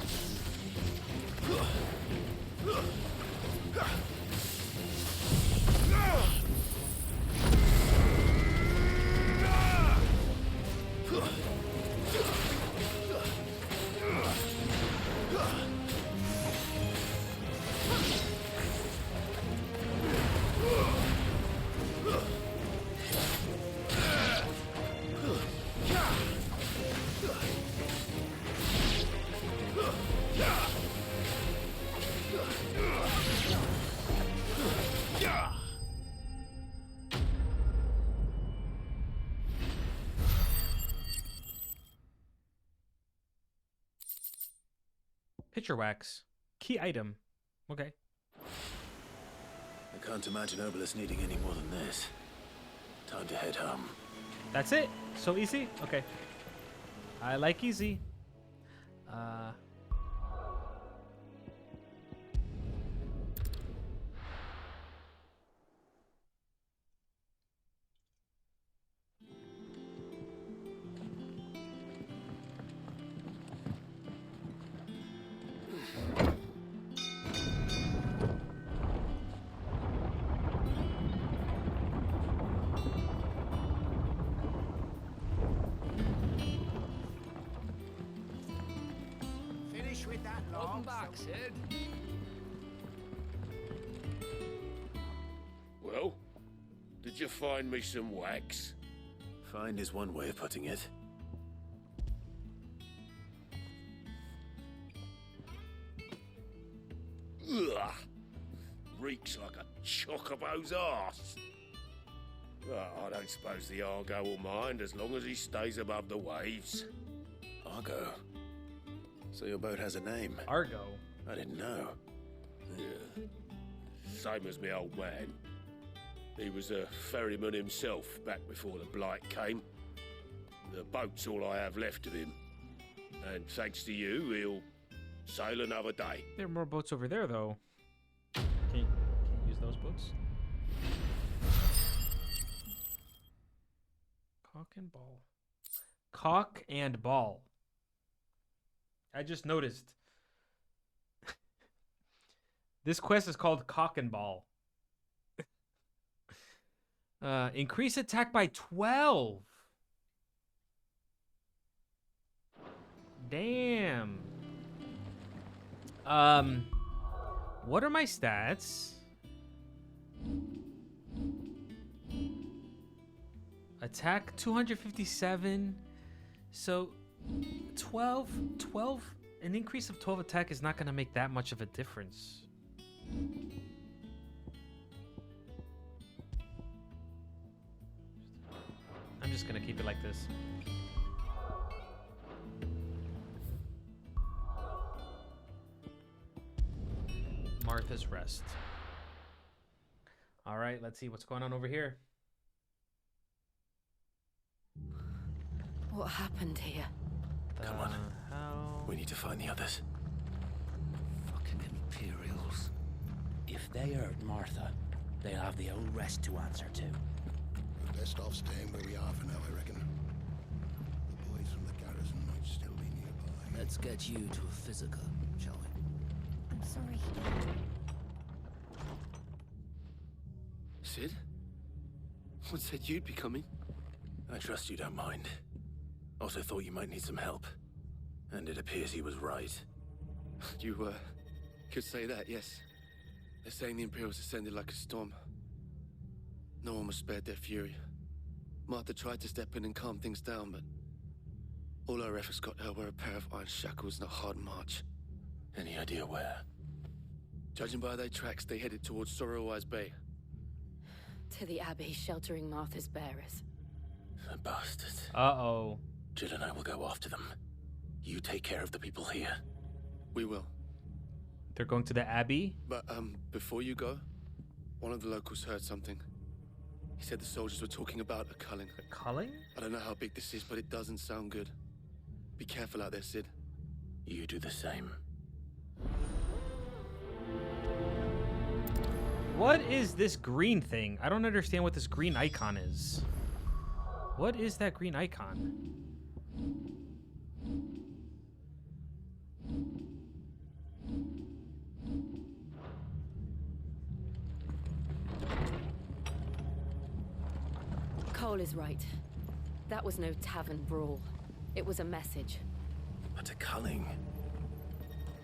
Picture wax. Key item. Okay. I can't imagine Obelisk needing any more than this. Time to head home. That's it? So easy? Okay. I like easy. Welcome back, Sid. Well, did you find me some wax? Find is one way of putting it. Ugh. Reeks like a chocobo's arse. Well, I don't suppose the Argo will mind as long as he stays above the waves. Argo? So your boat has a name? Argo? I didn't know. Yeah. Same as me old man. He was a ferryman himself back before the Blight came. The boat's all I have left of him. And thanks to you, he'll sail another day. There are more boats over there, though. Can't use those boats. Cock and ball. Cock and ball. I just noticed. This quest is called Cock and Ball. Increase attack by 12. Damn. What are my stats? Attack 257. So 12, an increase of 12 attack is not going to make that much of a difference. I'm just going to keep it like this. Martha's Rest. All right, let's see what's going on over here. What happened here? Come on. We need to find the others. Fucking Imperials. If they hurt Martha, they'll have the old rest to answer to. We're best off staying where we are for now, I reckon. The boys from the garrison might still be nearby. Let's get you to a physical, shall we? I'm sorry, Hideaway. Sid? What said you'd be coming? I trust you don't mind. Also thought you might need some help. And it appears he was right. You, could say that, yes. They're saying the Imperials ascended like a storm. No one was spared their fury. Martha tried to step in and calm things down, but all our efforts got her were a pair of iron shackles and a hard march. Any idea where? Judging by their tracks, they headed towards Sorrowwise Bay. To the Abbey sheltering Martha's bearers. The bastards. Uh-oh. Jill and I will go after them. You take care of the people here. We will. They're going to the Abbey? But, before you go, one of the locals heard something. He said the soldiers were talking about a culling. A culling? I don't know how big this is, but it doesn't sound good. Be careful out there, Sid. You do the same. What is this green thing? I don't understand what this green icon is. What is that green icon? Cole is right. That was no tavern brawl. It was a message. But a culling.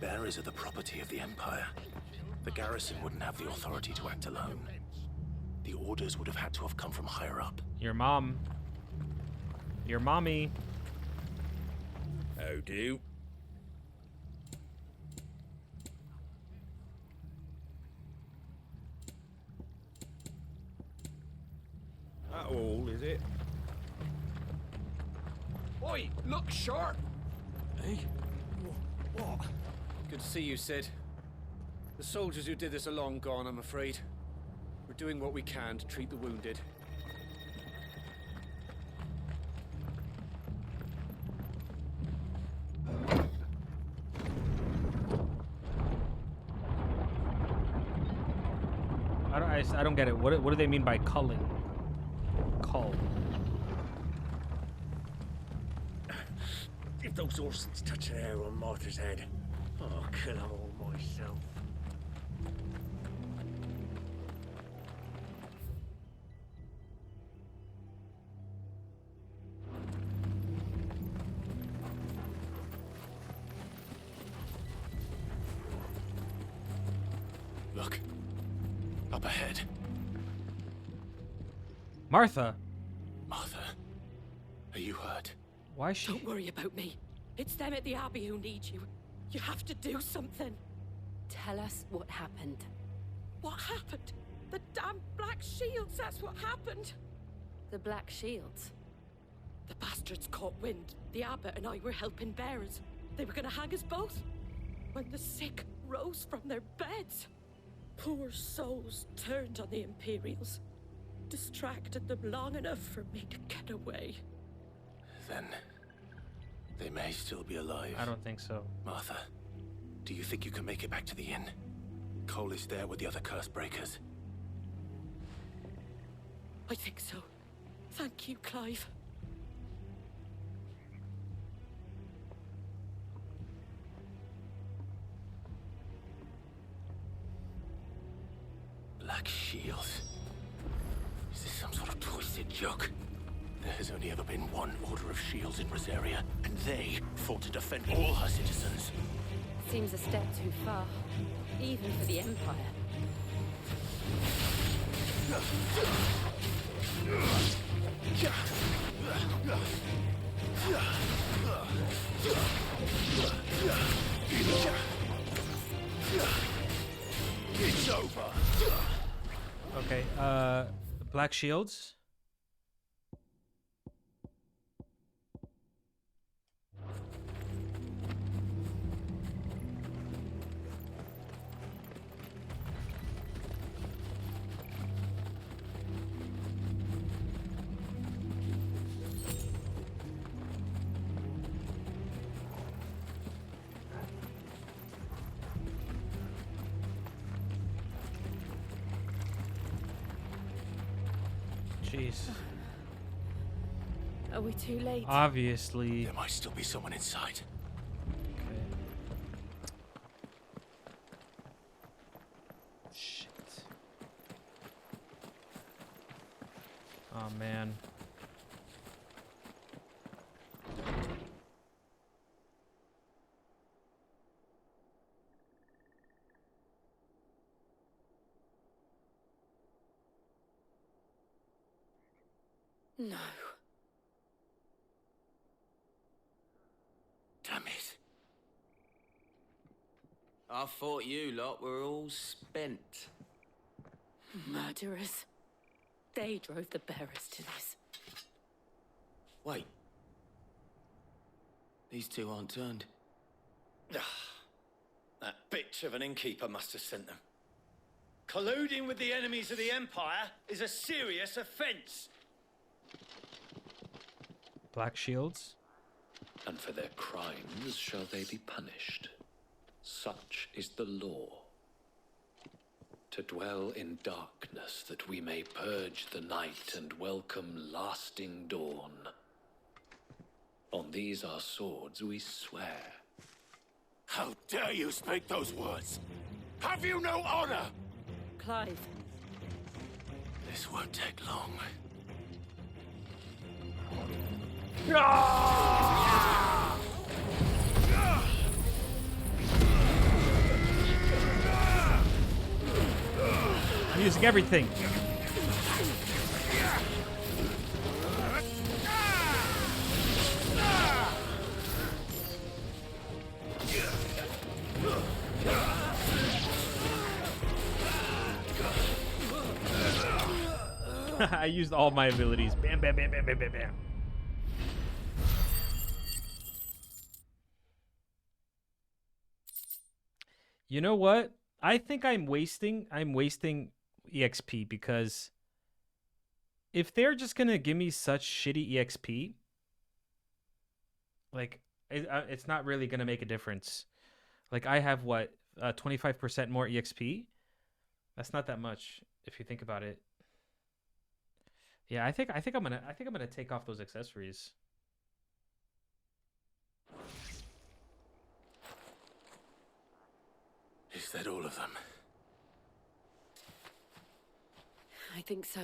Bearers are the property of the Empire. The garrison wouldn't have the authority to act alone. The orders would have had to have come from higher up. Your mom. Your mommy. How do? That all, is it? Oi, look sharp! Hey? What? Good to see you, Sid. The soldiers who did this are long gone, I'm afraid. We're doing what we can to treat the wounded. I don't get it. What do they mean by culling? Cull. If those horses touch an hair on Martha's head, I'll kill them all myself. up ahead. Martha. Martha, are you hurt? Why is she? Don't worry about me. It's them at the Abbey who need you. You have to do something. Tell us what happened. What happened? The damn Black Shields, that's what happened. The Black Shields? The bastards caught wind. The abbot and I were helping bearers. They were gonna hang us both. When the sick rose from their beds, poor souls turned on the Imperials. Distracted them long enough for me to get away. Then they may still be alive. I don't think so. Martha, do you think you can make it back to the inn? Cole is there with the other curse breakers. I think so. Thank you, Clive. Black Shields. Is this some sort of twisted joke? There has only ever been one Order of Shields in Rosaria, and they fought to defend all her citizens. Seems a step too far, even for the Empire. It's over. Okay, Black Shields. Jeez. Are we too late? Obviously. There might still be someone inside. Okay. Shit. Oh man. No. Damn it. I thought you lot were all spent. Murderers. They drove the bearers to this. Wait. These two aren't turned. That bitch of an innkeeper must have sent them. Colluding with the enemies of the Empire is a serious offense. Black Shields. And for their crimes shall they be punished. Such is the law. To dwell in darkness that we may purge the night and welcome lasting dawn. On these our swords we swear. How dare you speak those words? Have you no honor? Clive. This won't take long. I'm using everything. I used all my abilities. Bam, bam, bam, bam, bam, bam, bam. You know what? I think I'm wasting EXP because if they're just gonna give me such shitty EXP, like it's not really gonna make a difference. Like I have what 25% more EXP. That's not that much if you think about it. Yeah, I think I'm gonna take off those accessories. Is that all of them? I think so.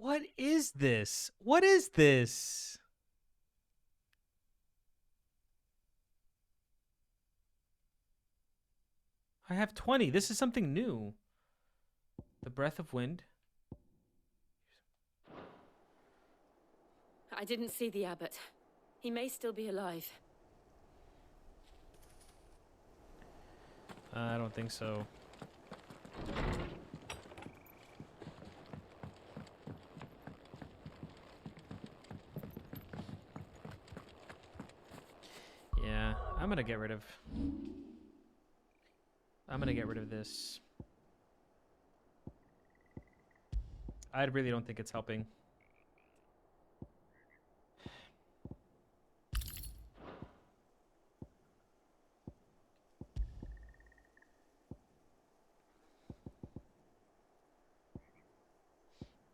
What is this? What is this? I have 20. This is something new. The breath of wind. I didn't see the abbot. He may still be alive. I don't think so. Yeah, I'm gonna get rid of this. I really don't think it's helping.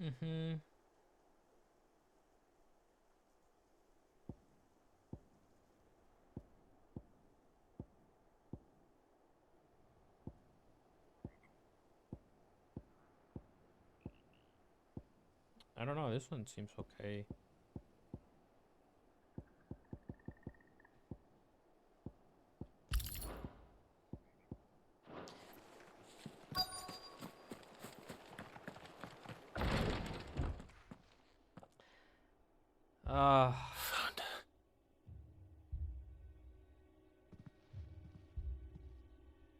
Mm-hmm. I don't know, this one seems okay. Found her.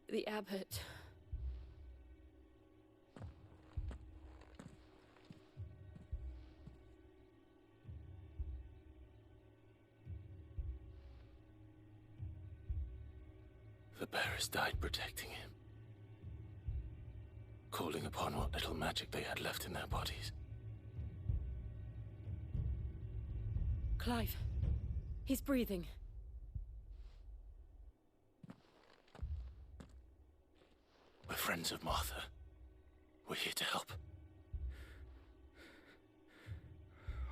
The abbot. The bearers died protecting him, calling upon what little magic they had left in their bodies. Clive. He's breathing. We're friends of Martha. We're here to help.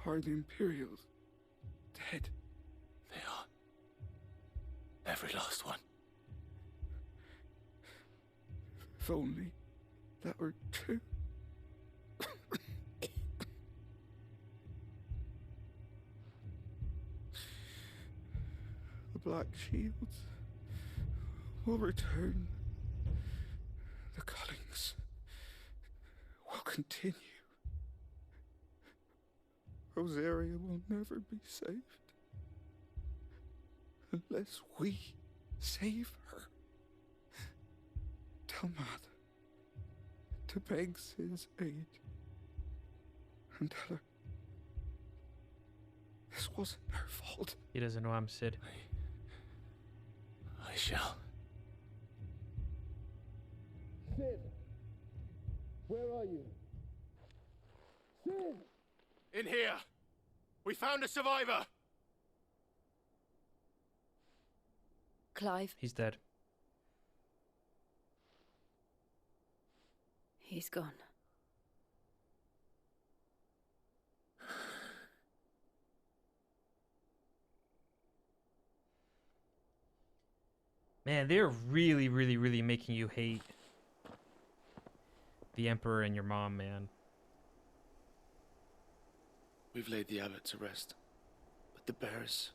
Are the Imperials dead? They are. Every last one. If only that were true. The Black Shields will return. The cullings will continue. Rosaria will never be saved unless we save her. Tell Matt to beg Sid's aid and tell her this wasn't her fault. He doesn't know I'm Sid. I shall. Sid! Where are you? Sid! In here! We found a survivor! Clive. He's dead. He's gone. Man, they're really, really, really making you hate the Emperor and your mom, man. We've laid the abbot to rest, but the bearers,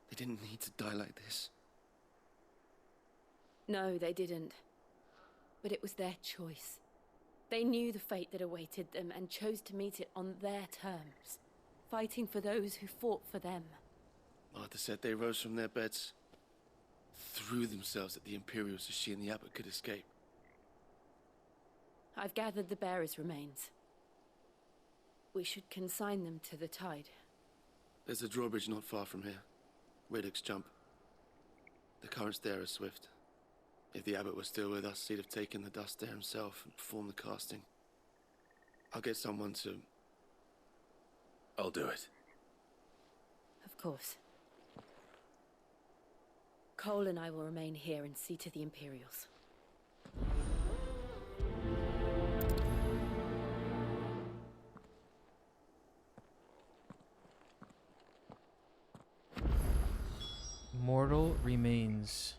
they didn't need to die like this. No, they didn't. But it was their choice. They knew the fate that awaited them and chose to meet it on their terms, fighting for those who fought for them. Martha said they rose from their beds, threw themselves at the Imperials so she and the abbot could escape. I've gathered the bearers' remains. We should consign them to the tide. There's a drawbridge not far from here. Riddick's Jump. The currents there are swift. If the abbot was still with us, he'd have taken the dust there himself and performed the casting. I'll get someone to... I'll do it. Of course. Cole and I will remain here and see to the Imperials. Mortal remains.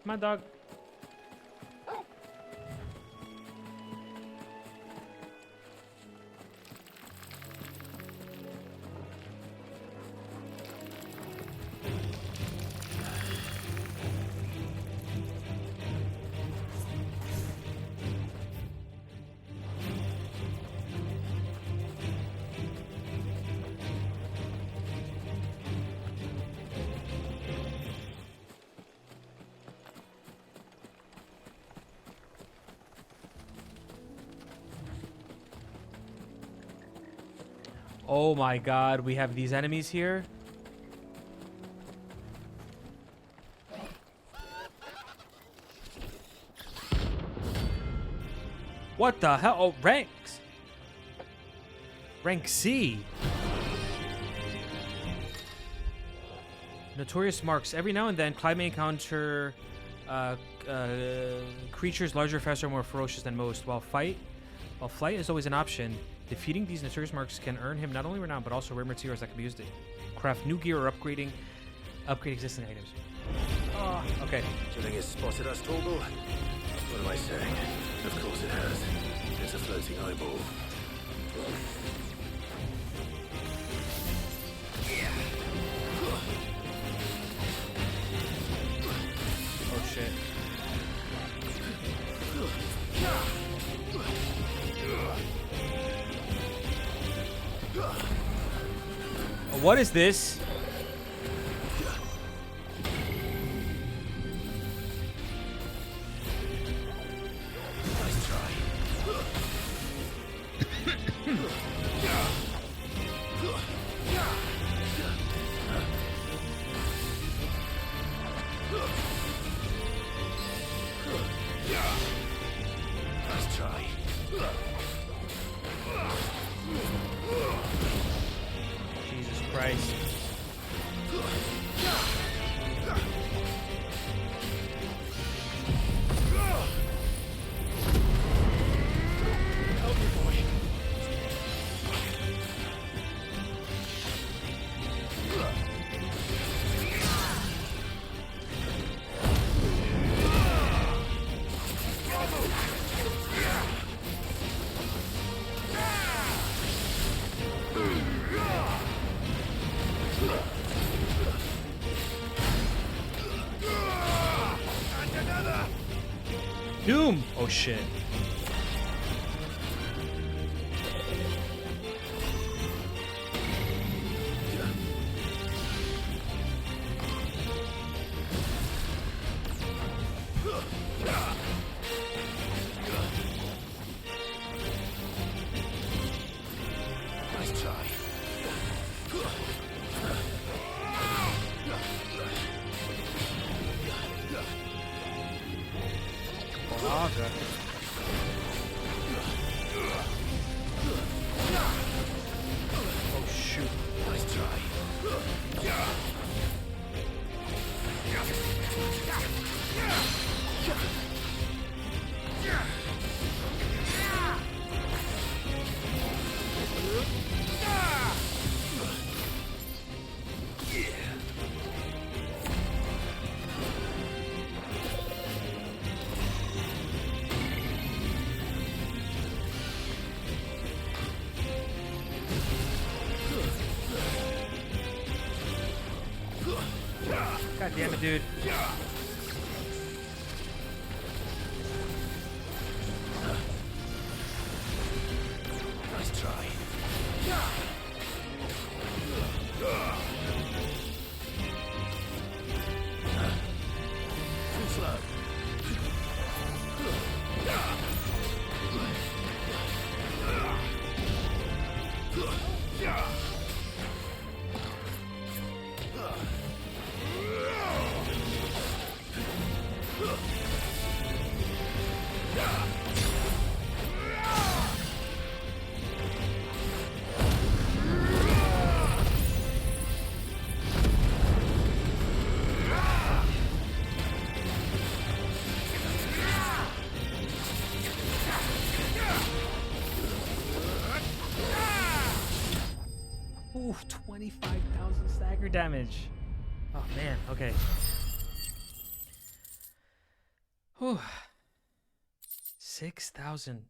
Come on, dog. Oh my god, we have these enemies here. What the hell? Oh, ranks. Rank C. Notorious marks. Every now and then, Clive may encounter creatures larger, faster, more ferocious than most. While flight is always an option, defeating these notorious marks can earn him not only renown, but also rare materials that can be used to craft new gear or upgrade existing items. Oh, okay. Do you think it's spotted us, Torgal? What am I saying? Of course it has. It's a floating eyeball. Oh shit. What is this? Nice try. Nice try. Jesus Christ. Help me, boy. Doom! Oh shit. Nice try. Braga. Oh shoot. Nice try. God damn it, dude. Nice try. Too slow. Ooh, 25,000 stagger damage. Oh man, okay. Whew. 6,000.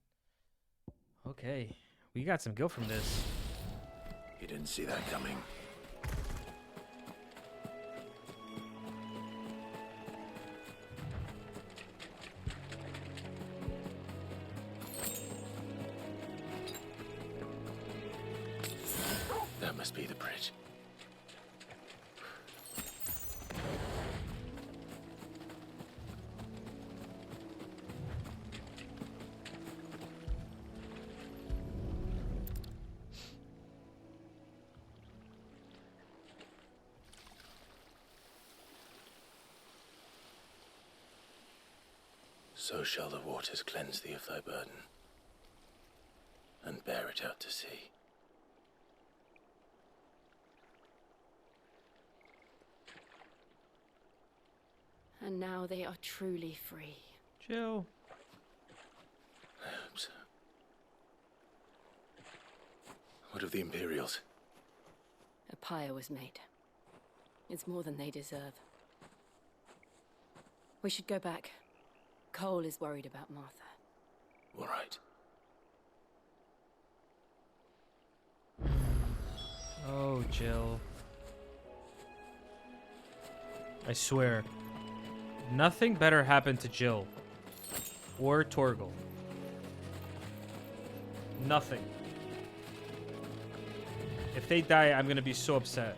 Okay, we got some gil from this. You didn't see that coming. That must be the bridge. So shall the waters cleanse thee of thy burden, and bear it out to sea. And now they are truly free. Jill. I hope so. What of the Imperials? A pyre was made. It's more than they deserve. We should go back. Cole is worried about Martha. All right. Oh, Jill. I swear, nothing better happened to Jill or Torgal. Nothing. If they die, I'm gonna be so upset.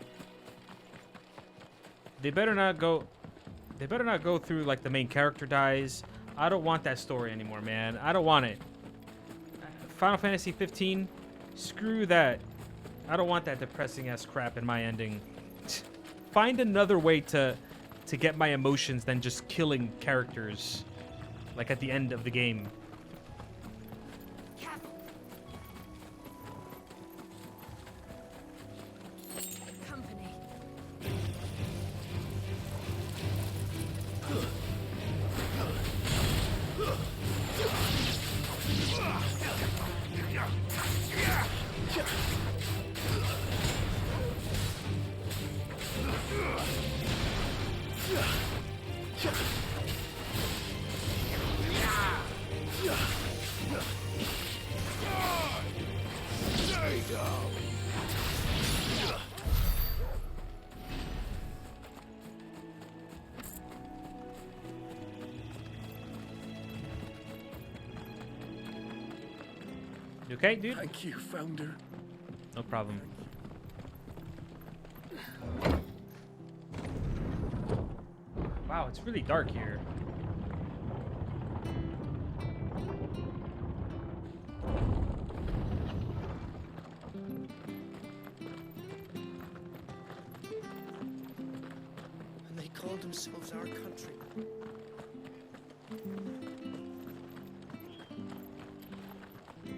They better not go through like the main character dies. I don't want that story anymore, man. I don't want it. Final Fantasy 15, screw that. I don't want that depressing ass crap in my ending. Find another way to get my emotions than just killing characters like at the end of the game. You okay, dude? Thank you, Founder. No problem. Wow, it's really dark here. And they called themselves our country.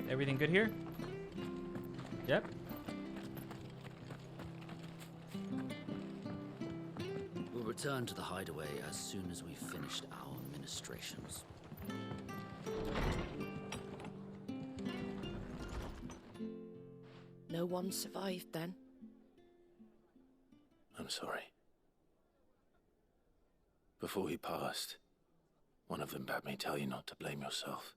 Everything good here? Yep. We'll return to the Hideaway as soon as we've finished our ministrations. No one survived then? I'm sorry. Before he passed, one of them bade me tell you not to blame yourself.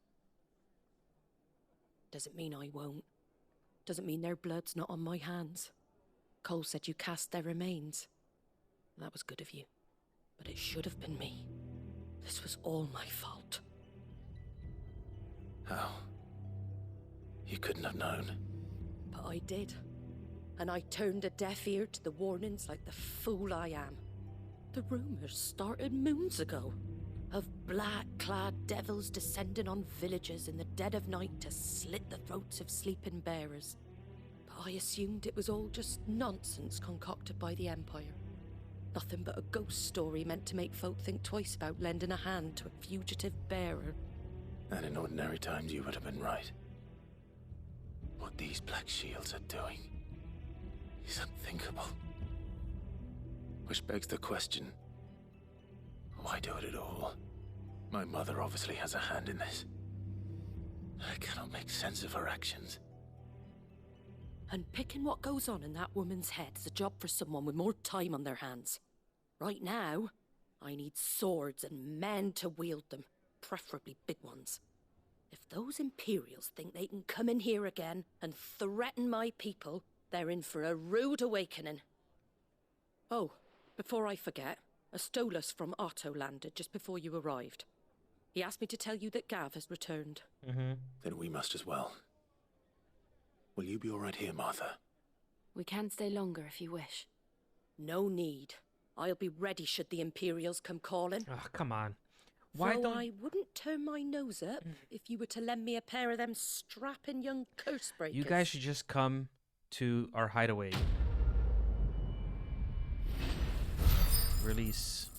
Doesn't mean I won't. Doesn't mean their blood's not on my hands. Cole said you cast their remains. That was good of you. But it should have been me. This was all my fault. How? You couldn't have known. But I did. And I turned a deaf ear to the warnings like the fool I am. The rumors started moons ago. Of black-clad devils descending on villages in the dead of night to slit the throats of sleeping bearers. But I assumed it was all just nonsense concocted by the Empire. Nothing but a ghost story meant to make folk think twice about lending a hand to a fugitive bearer. And in ordinary times you would have been right. What these Black Shields are doing is unthinkable. Which begs the question, why do it at all? My mother obviously has a hand in this. I cannot make sense of her actions. And picking what goes on in that woman's head is a job for someone with more time on their hands. Right now, I need swords and men to wield them. preferably big ones. If those Imperials think they can come in here again and threaten my people, they're in for a rude awakening. Oh, before I forget, a Stolas from Otto landed just before you arrived. He asked me to tell you that Gav has returned. Then we must as well. Will you be all right here, Martha? We can stay longer if you wish. No need. I'll be ready should the Imperials come calling. Oh, come on. Why Though don't I wouldn't turn my nose up if you were to lend me a pair of them strapping young curse breakers. you guys should just come to our hideaway? Release.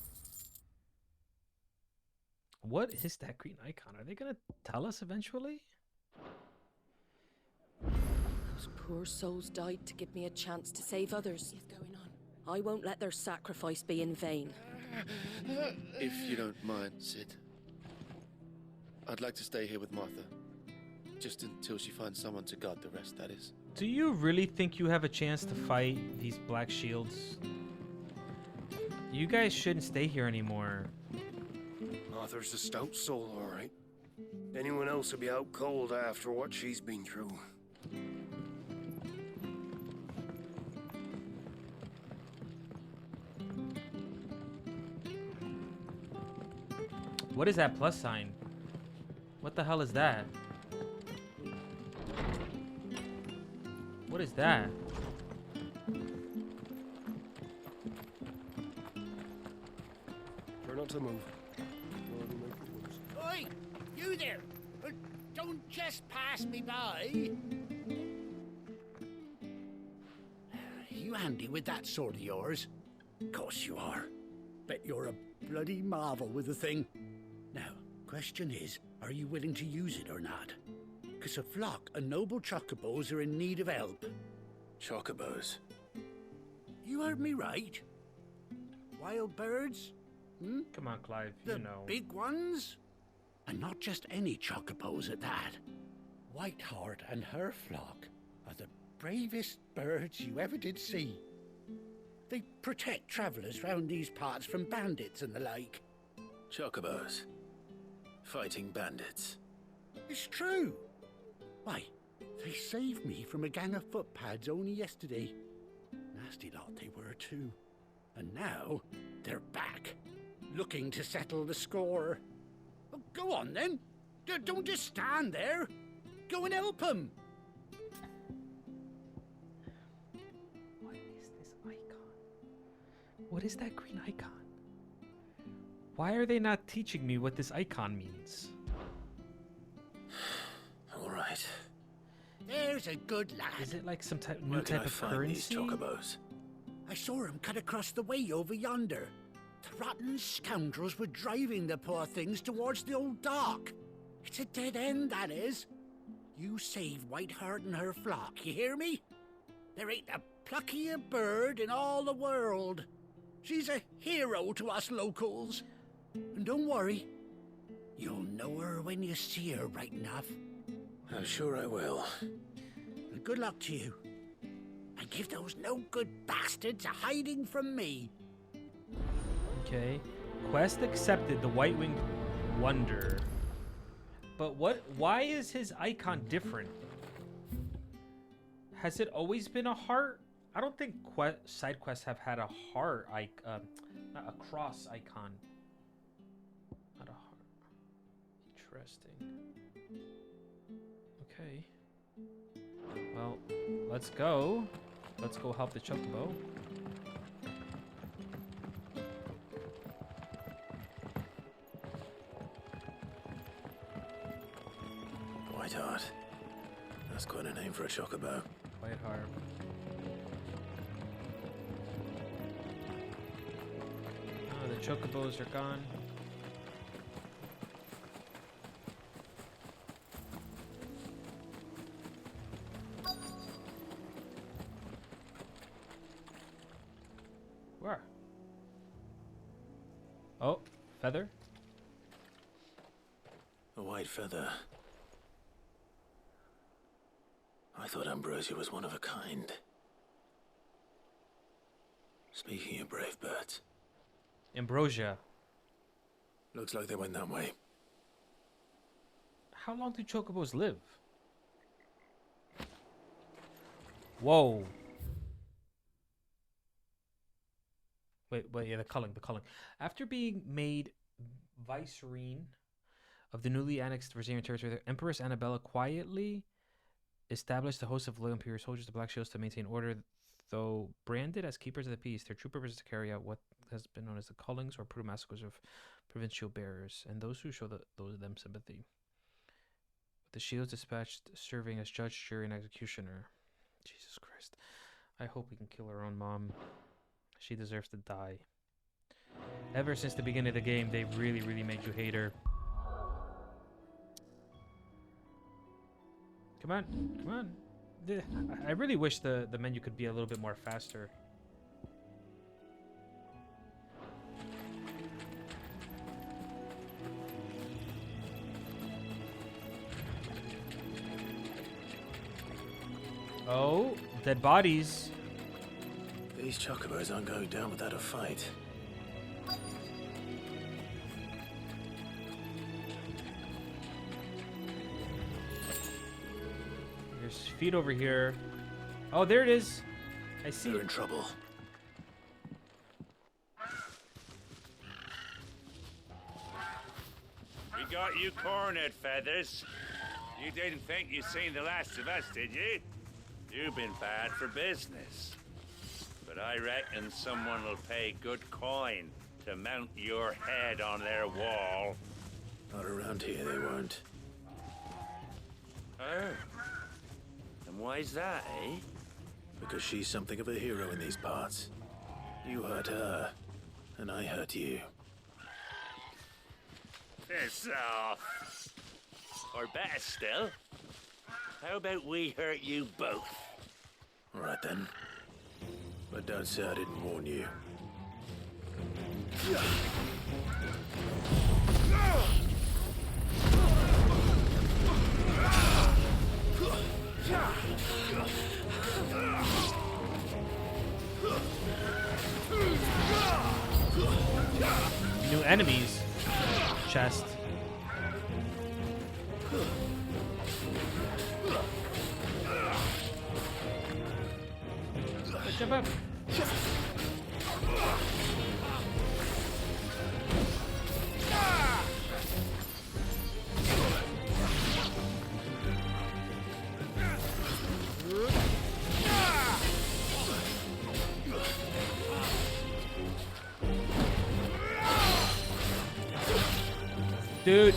What is that green icon? Are they gonna tell us eventually? Those poor souls died to give me a chance to save others. What's going on? I won't let their sacrifice be in vain. If you don't mind, Sid, I'd like to stay here with Martha. Just until she finds someone to guard the rest, that is. Do you really think you have a chance to fight these black shields? You guys shouldn't stay here anymore. Martha's a stout soul, all right. Anyone else will be out cold after what she's been through. What is that plus sign? What the hell is that? What is that? Try not to move. Oi, you there! Don't just pass me by. You handy with that sword of yours? Course you are. Bet you're a bloody marvel with the thing. Now, question is, are you willing to use it or not? 'Cause a flock of noble chocobos are in need of help. Chocobos? You heard me right. Wild birds? Hmm? Come on, Clive, The you know. big ones? And not just any chocobos at that. Whiteheart and her flock are the bravest birds you ever did see. They protect travellers round these parts from bandits and the like. Chocobos. Fighting bandits. It's true. Why, they saved me from a gang of footpads only yesterday. Nasty lot they were too. And now they're back, looking to settle the score. Well, go on then. Don't just stand there. Go and help them. What is this icon? What is that green icon? Why are they not teaching me what this icon means? All right. There's a good lad. Is it like some new Where can type I of find currency? these chocobos? I saw him cut across the way over yonder. The rotten scoundrels were driving the poor things towards the old dock. It's a dead end, that is. You save Whiteheart and her flock, you hear me? There ain't a pluckier bird in all the world. She's a hero to us locals. And don't worry, you'll know her when you see her right enough. I'm sure I will. And good luck to you. And give those no-good bastards a hiding from me. Okay. Quest accepted, the white-winged wonder. But why is his icon different? Has it always been a heart? I don't think side quests have had a heart not a cross icon. Not a heart. Interesting. Okay. Well, let's go. Let's go help the Chocobo. Whiteheart. That's quite a name for a chocobo. Whiteheart. Oh, the Chocobos are gone. Where? Oh, feather? A white feather. I thought Ambrosia was one of a kind. Speaking of brave birds. Ambrosia. Looks like they went that way. How long do chocobos live? Whoa. Wait, yeah, the culling. After being made vicereine of the newly annexed Versarian territory, Empress Annabella quietly established a host of loyal Imperial soldiers, the Black Shields, to maintain order. Though branded as keepers of the peace, their true purpose is to carry out what has been known as the cullings or brutal massacres of provincial bearers and those who show those of them sympathy. With the shields dispatched serving as judge, jury, and executioner. Jesus Christ. I hope we can kill our own mom. She deserves to die. Ever since the beginning of the game, they've really, really made you hate her. Come on. I really wish the menu could be a little bit more faster. Oh, dead bodies. These chocobos aren't going down without a fight. There's feet over here. Oh, there it is. I see. They're in trouble. We got you cornered, Feathers. You didn't think you'd seen the last of us, did you? You've been bad for business. But I reckon someone will pay good coin to mount your head on their wall. Not around here, they won't. Oh. And why's that, eh? Because she's something of a hero in these parts. You hurt her, and I hurt you. Piss off. Or better still, how about we hurt you both? All right then. But don't say I didn't warn you. New enemies. Chest. Jump up. Dude.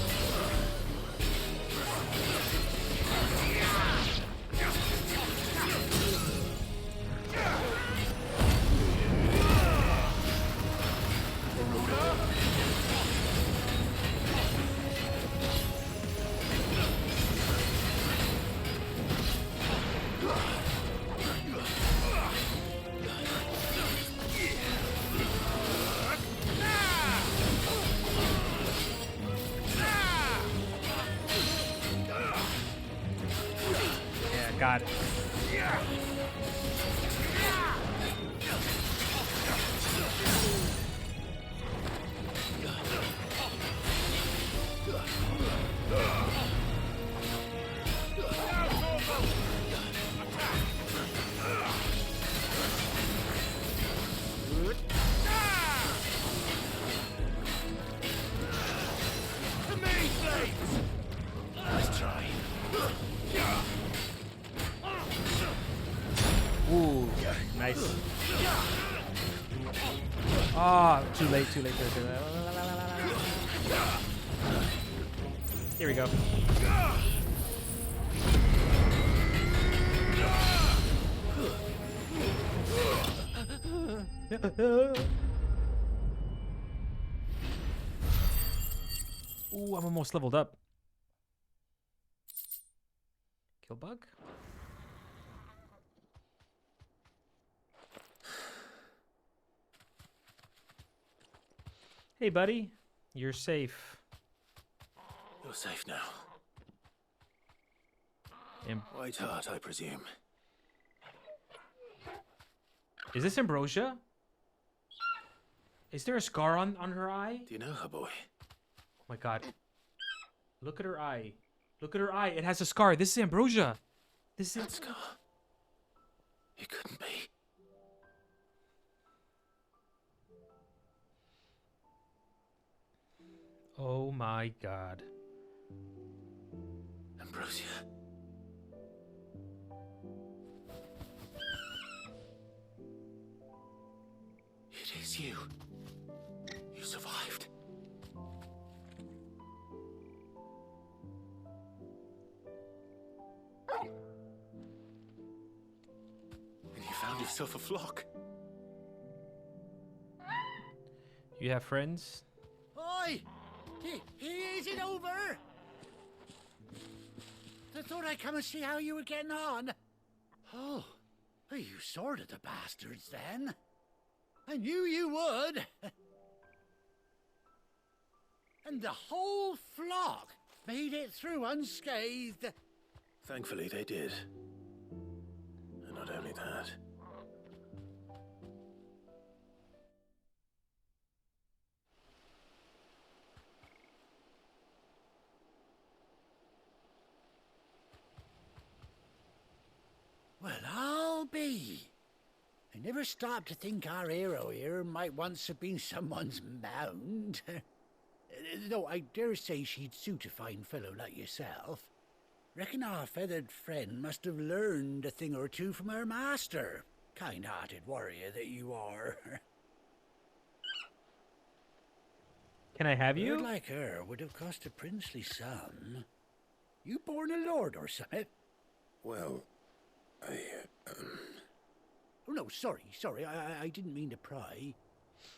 Got it. Nice try. Ooh, nice. Ah, too late. Here we go. Ooh, I'm almost leveled up. Kill bug? Hey, buddy. You're safe. You're safe now. Am White heart, I presume. Is this Ambrosia? Is there a scar on her eye? Do you know her, boy? Oh my god. Look at her eye. Look at her eye. It has a scar. This is Ambrosia. This is... That scar. It couldn't be. Oh my god. Ambrosia. It is you. You survived. And you found yourself a flock. You have friends? Oi! Is it over? I thought I'd come and see how you were getting on. Oh, you sorted the bastards then. I knew you would. And the whole flock made it through unscathed. Thankfully, they did. And not only that. Well, I'll be. I never stopped to think our hero here might once have been someone's mound. Though I dare say she'd suit a fine fellow like yourself. Reckon our feathered friend must have learned a thing or two from her master. Kind-hearted warrior that you are. Can I have you? A bird like her would have cost a princely sum. You born a lord or something? Well, Oh, no, sorry. I didn't mean to pry.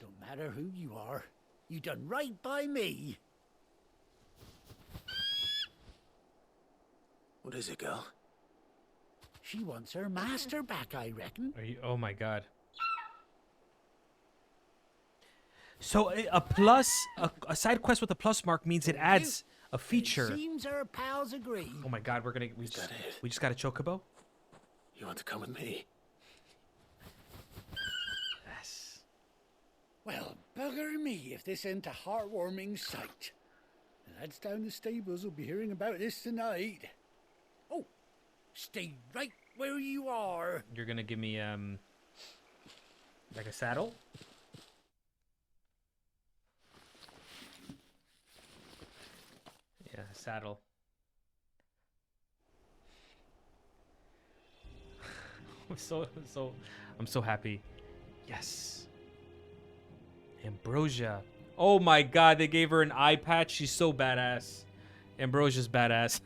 Don't matter who you are. You done right by me. What is it, girl? She wants her master back, I reckon. Are you? Oh my god. So a plus, a side quest with a plus mark means it adds a feature. Seems our pals agree. Oh my god, we just got a chocobo. You want to come with me? Yes. Well, bugger me if this ain't a heartwarming sight. The lads down the stables will be hearing about this tonight. Oh, stay right where you are. You're gonna give me like a saddle? Yeah, saddle. I'm so happy. Yes. Ambrosia. Oh my god, they gave her an eye patch. She's so badass. Ambrosia's badass.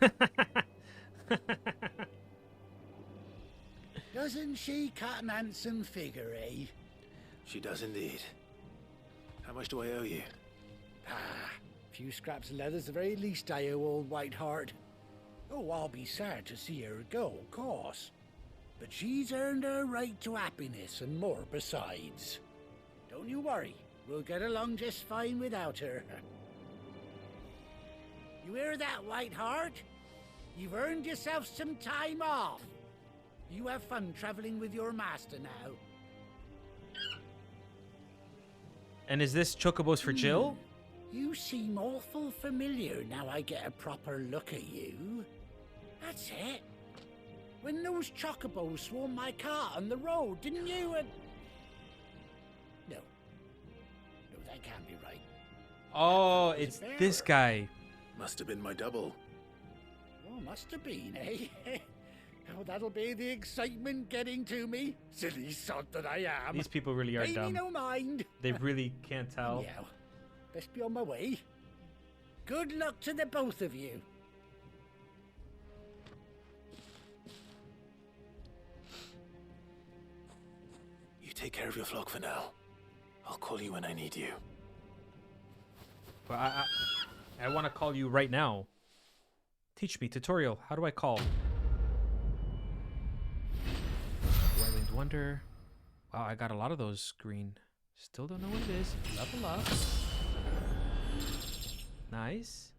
Doesn't she cut an handsome figure, eh? She does indeed. How much do I owe you? A few scraps of leather's the very least I owe old Whiteheart. Oh, I'll be sad to see her go, of course. But she's earned her right to happiness and more besides. Don't you worry, we'll get along just fine without her. You hear that, Whiteheart? You've earned yourself some time off. You have fun traveling with your master now. And is this chocobos for Jill? You seem awful familiar now I get a proper look at you. That's it. When those chocobos swarmed my car on the road, didn't you? No, that can't be right. Oh, it's this guy. Must have been my double. Oh, must have been, eh? Oh, that'll be the excitement getting to me. Silly sod that I am. These people really are Pay dumb. me no mind. They really can't tell. Yeah, best be on my way. Good luck to the both of you. You take care of your flock for now. I'll call you when I need you. But I want to call you right now. Teach me, tutorial. How do I call? Winged Wonder. Wow, I got a lot of those green. Still don't know what it is. Level up. Nice.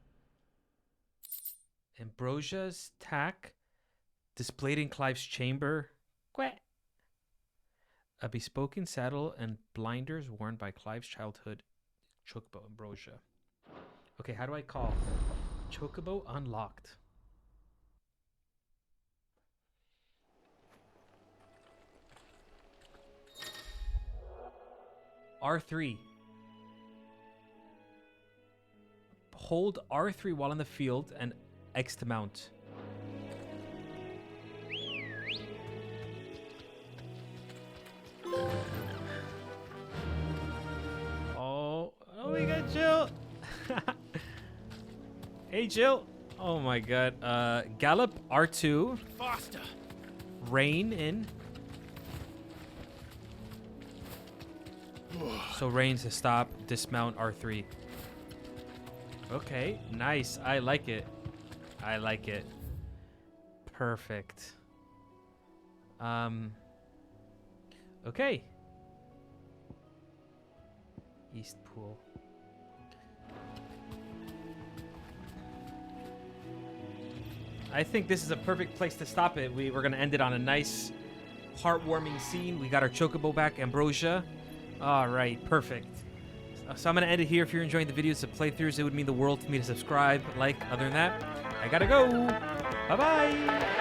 Ambrosia's tack. Displayed in Clive's chamber. Quack. A bespoken saddle and blinders worn by Clive's childhood Chocobo Ambrosia. Okay, how do I call? Chocobo unlocked. R3. Hold R3 while in the field and X to mount. Oh, we got Jill. Hey, Jill. Oh my god. Gallop R2. Faster. Rein in. So reins to stop. Dismount R3. Okay, nice. I like it. I like it. Perfect. Okay. East Pool. I think this is a perfect place to stop it. We're going to end it on a nice, heartwarming scene. We got our Chocobo back, Ambrosia. All right, perfect. So I'm going to end it here. If you're enjoying the videos of playthroughs, it would mean the world to me to subscribe, like. Other than that, I got to go. Bye-bye.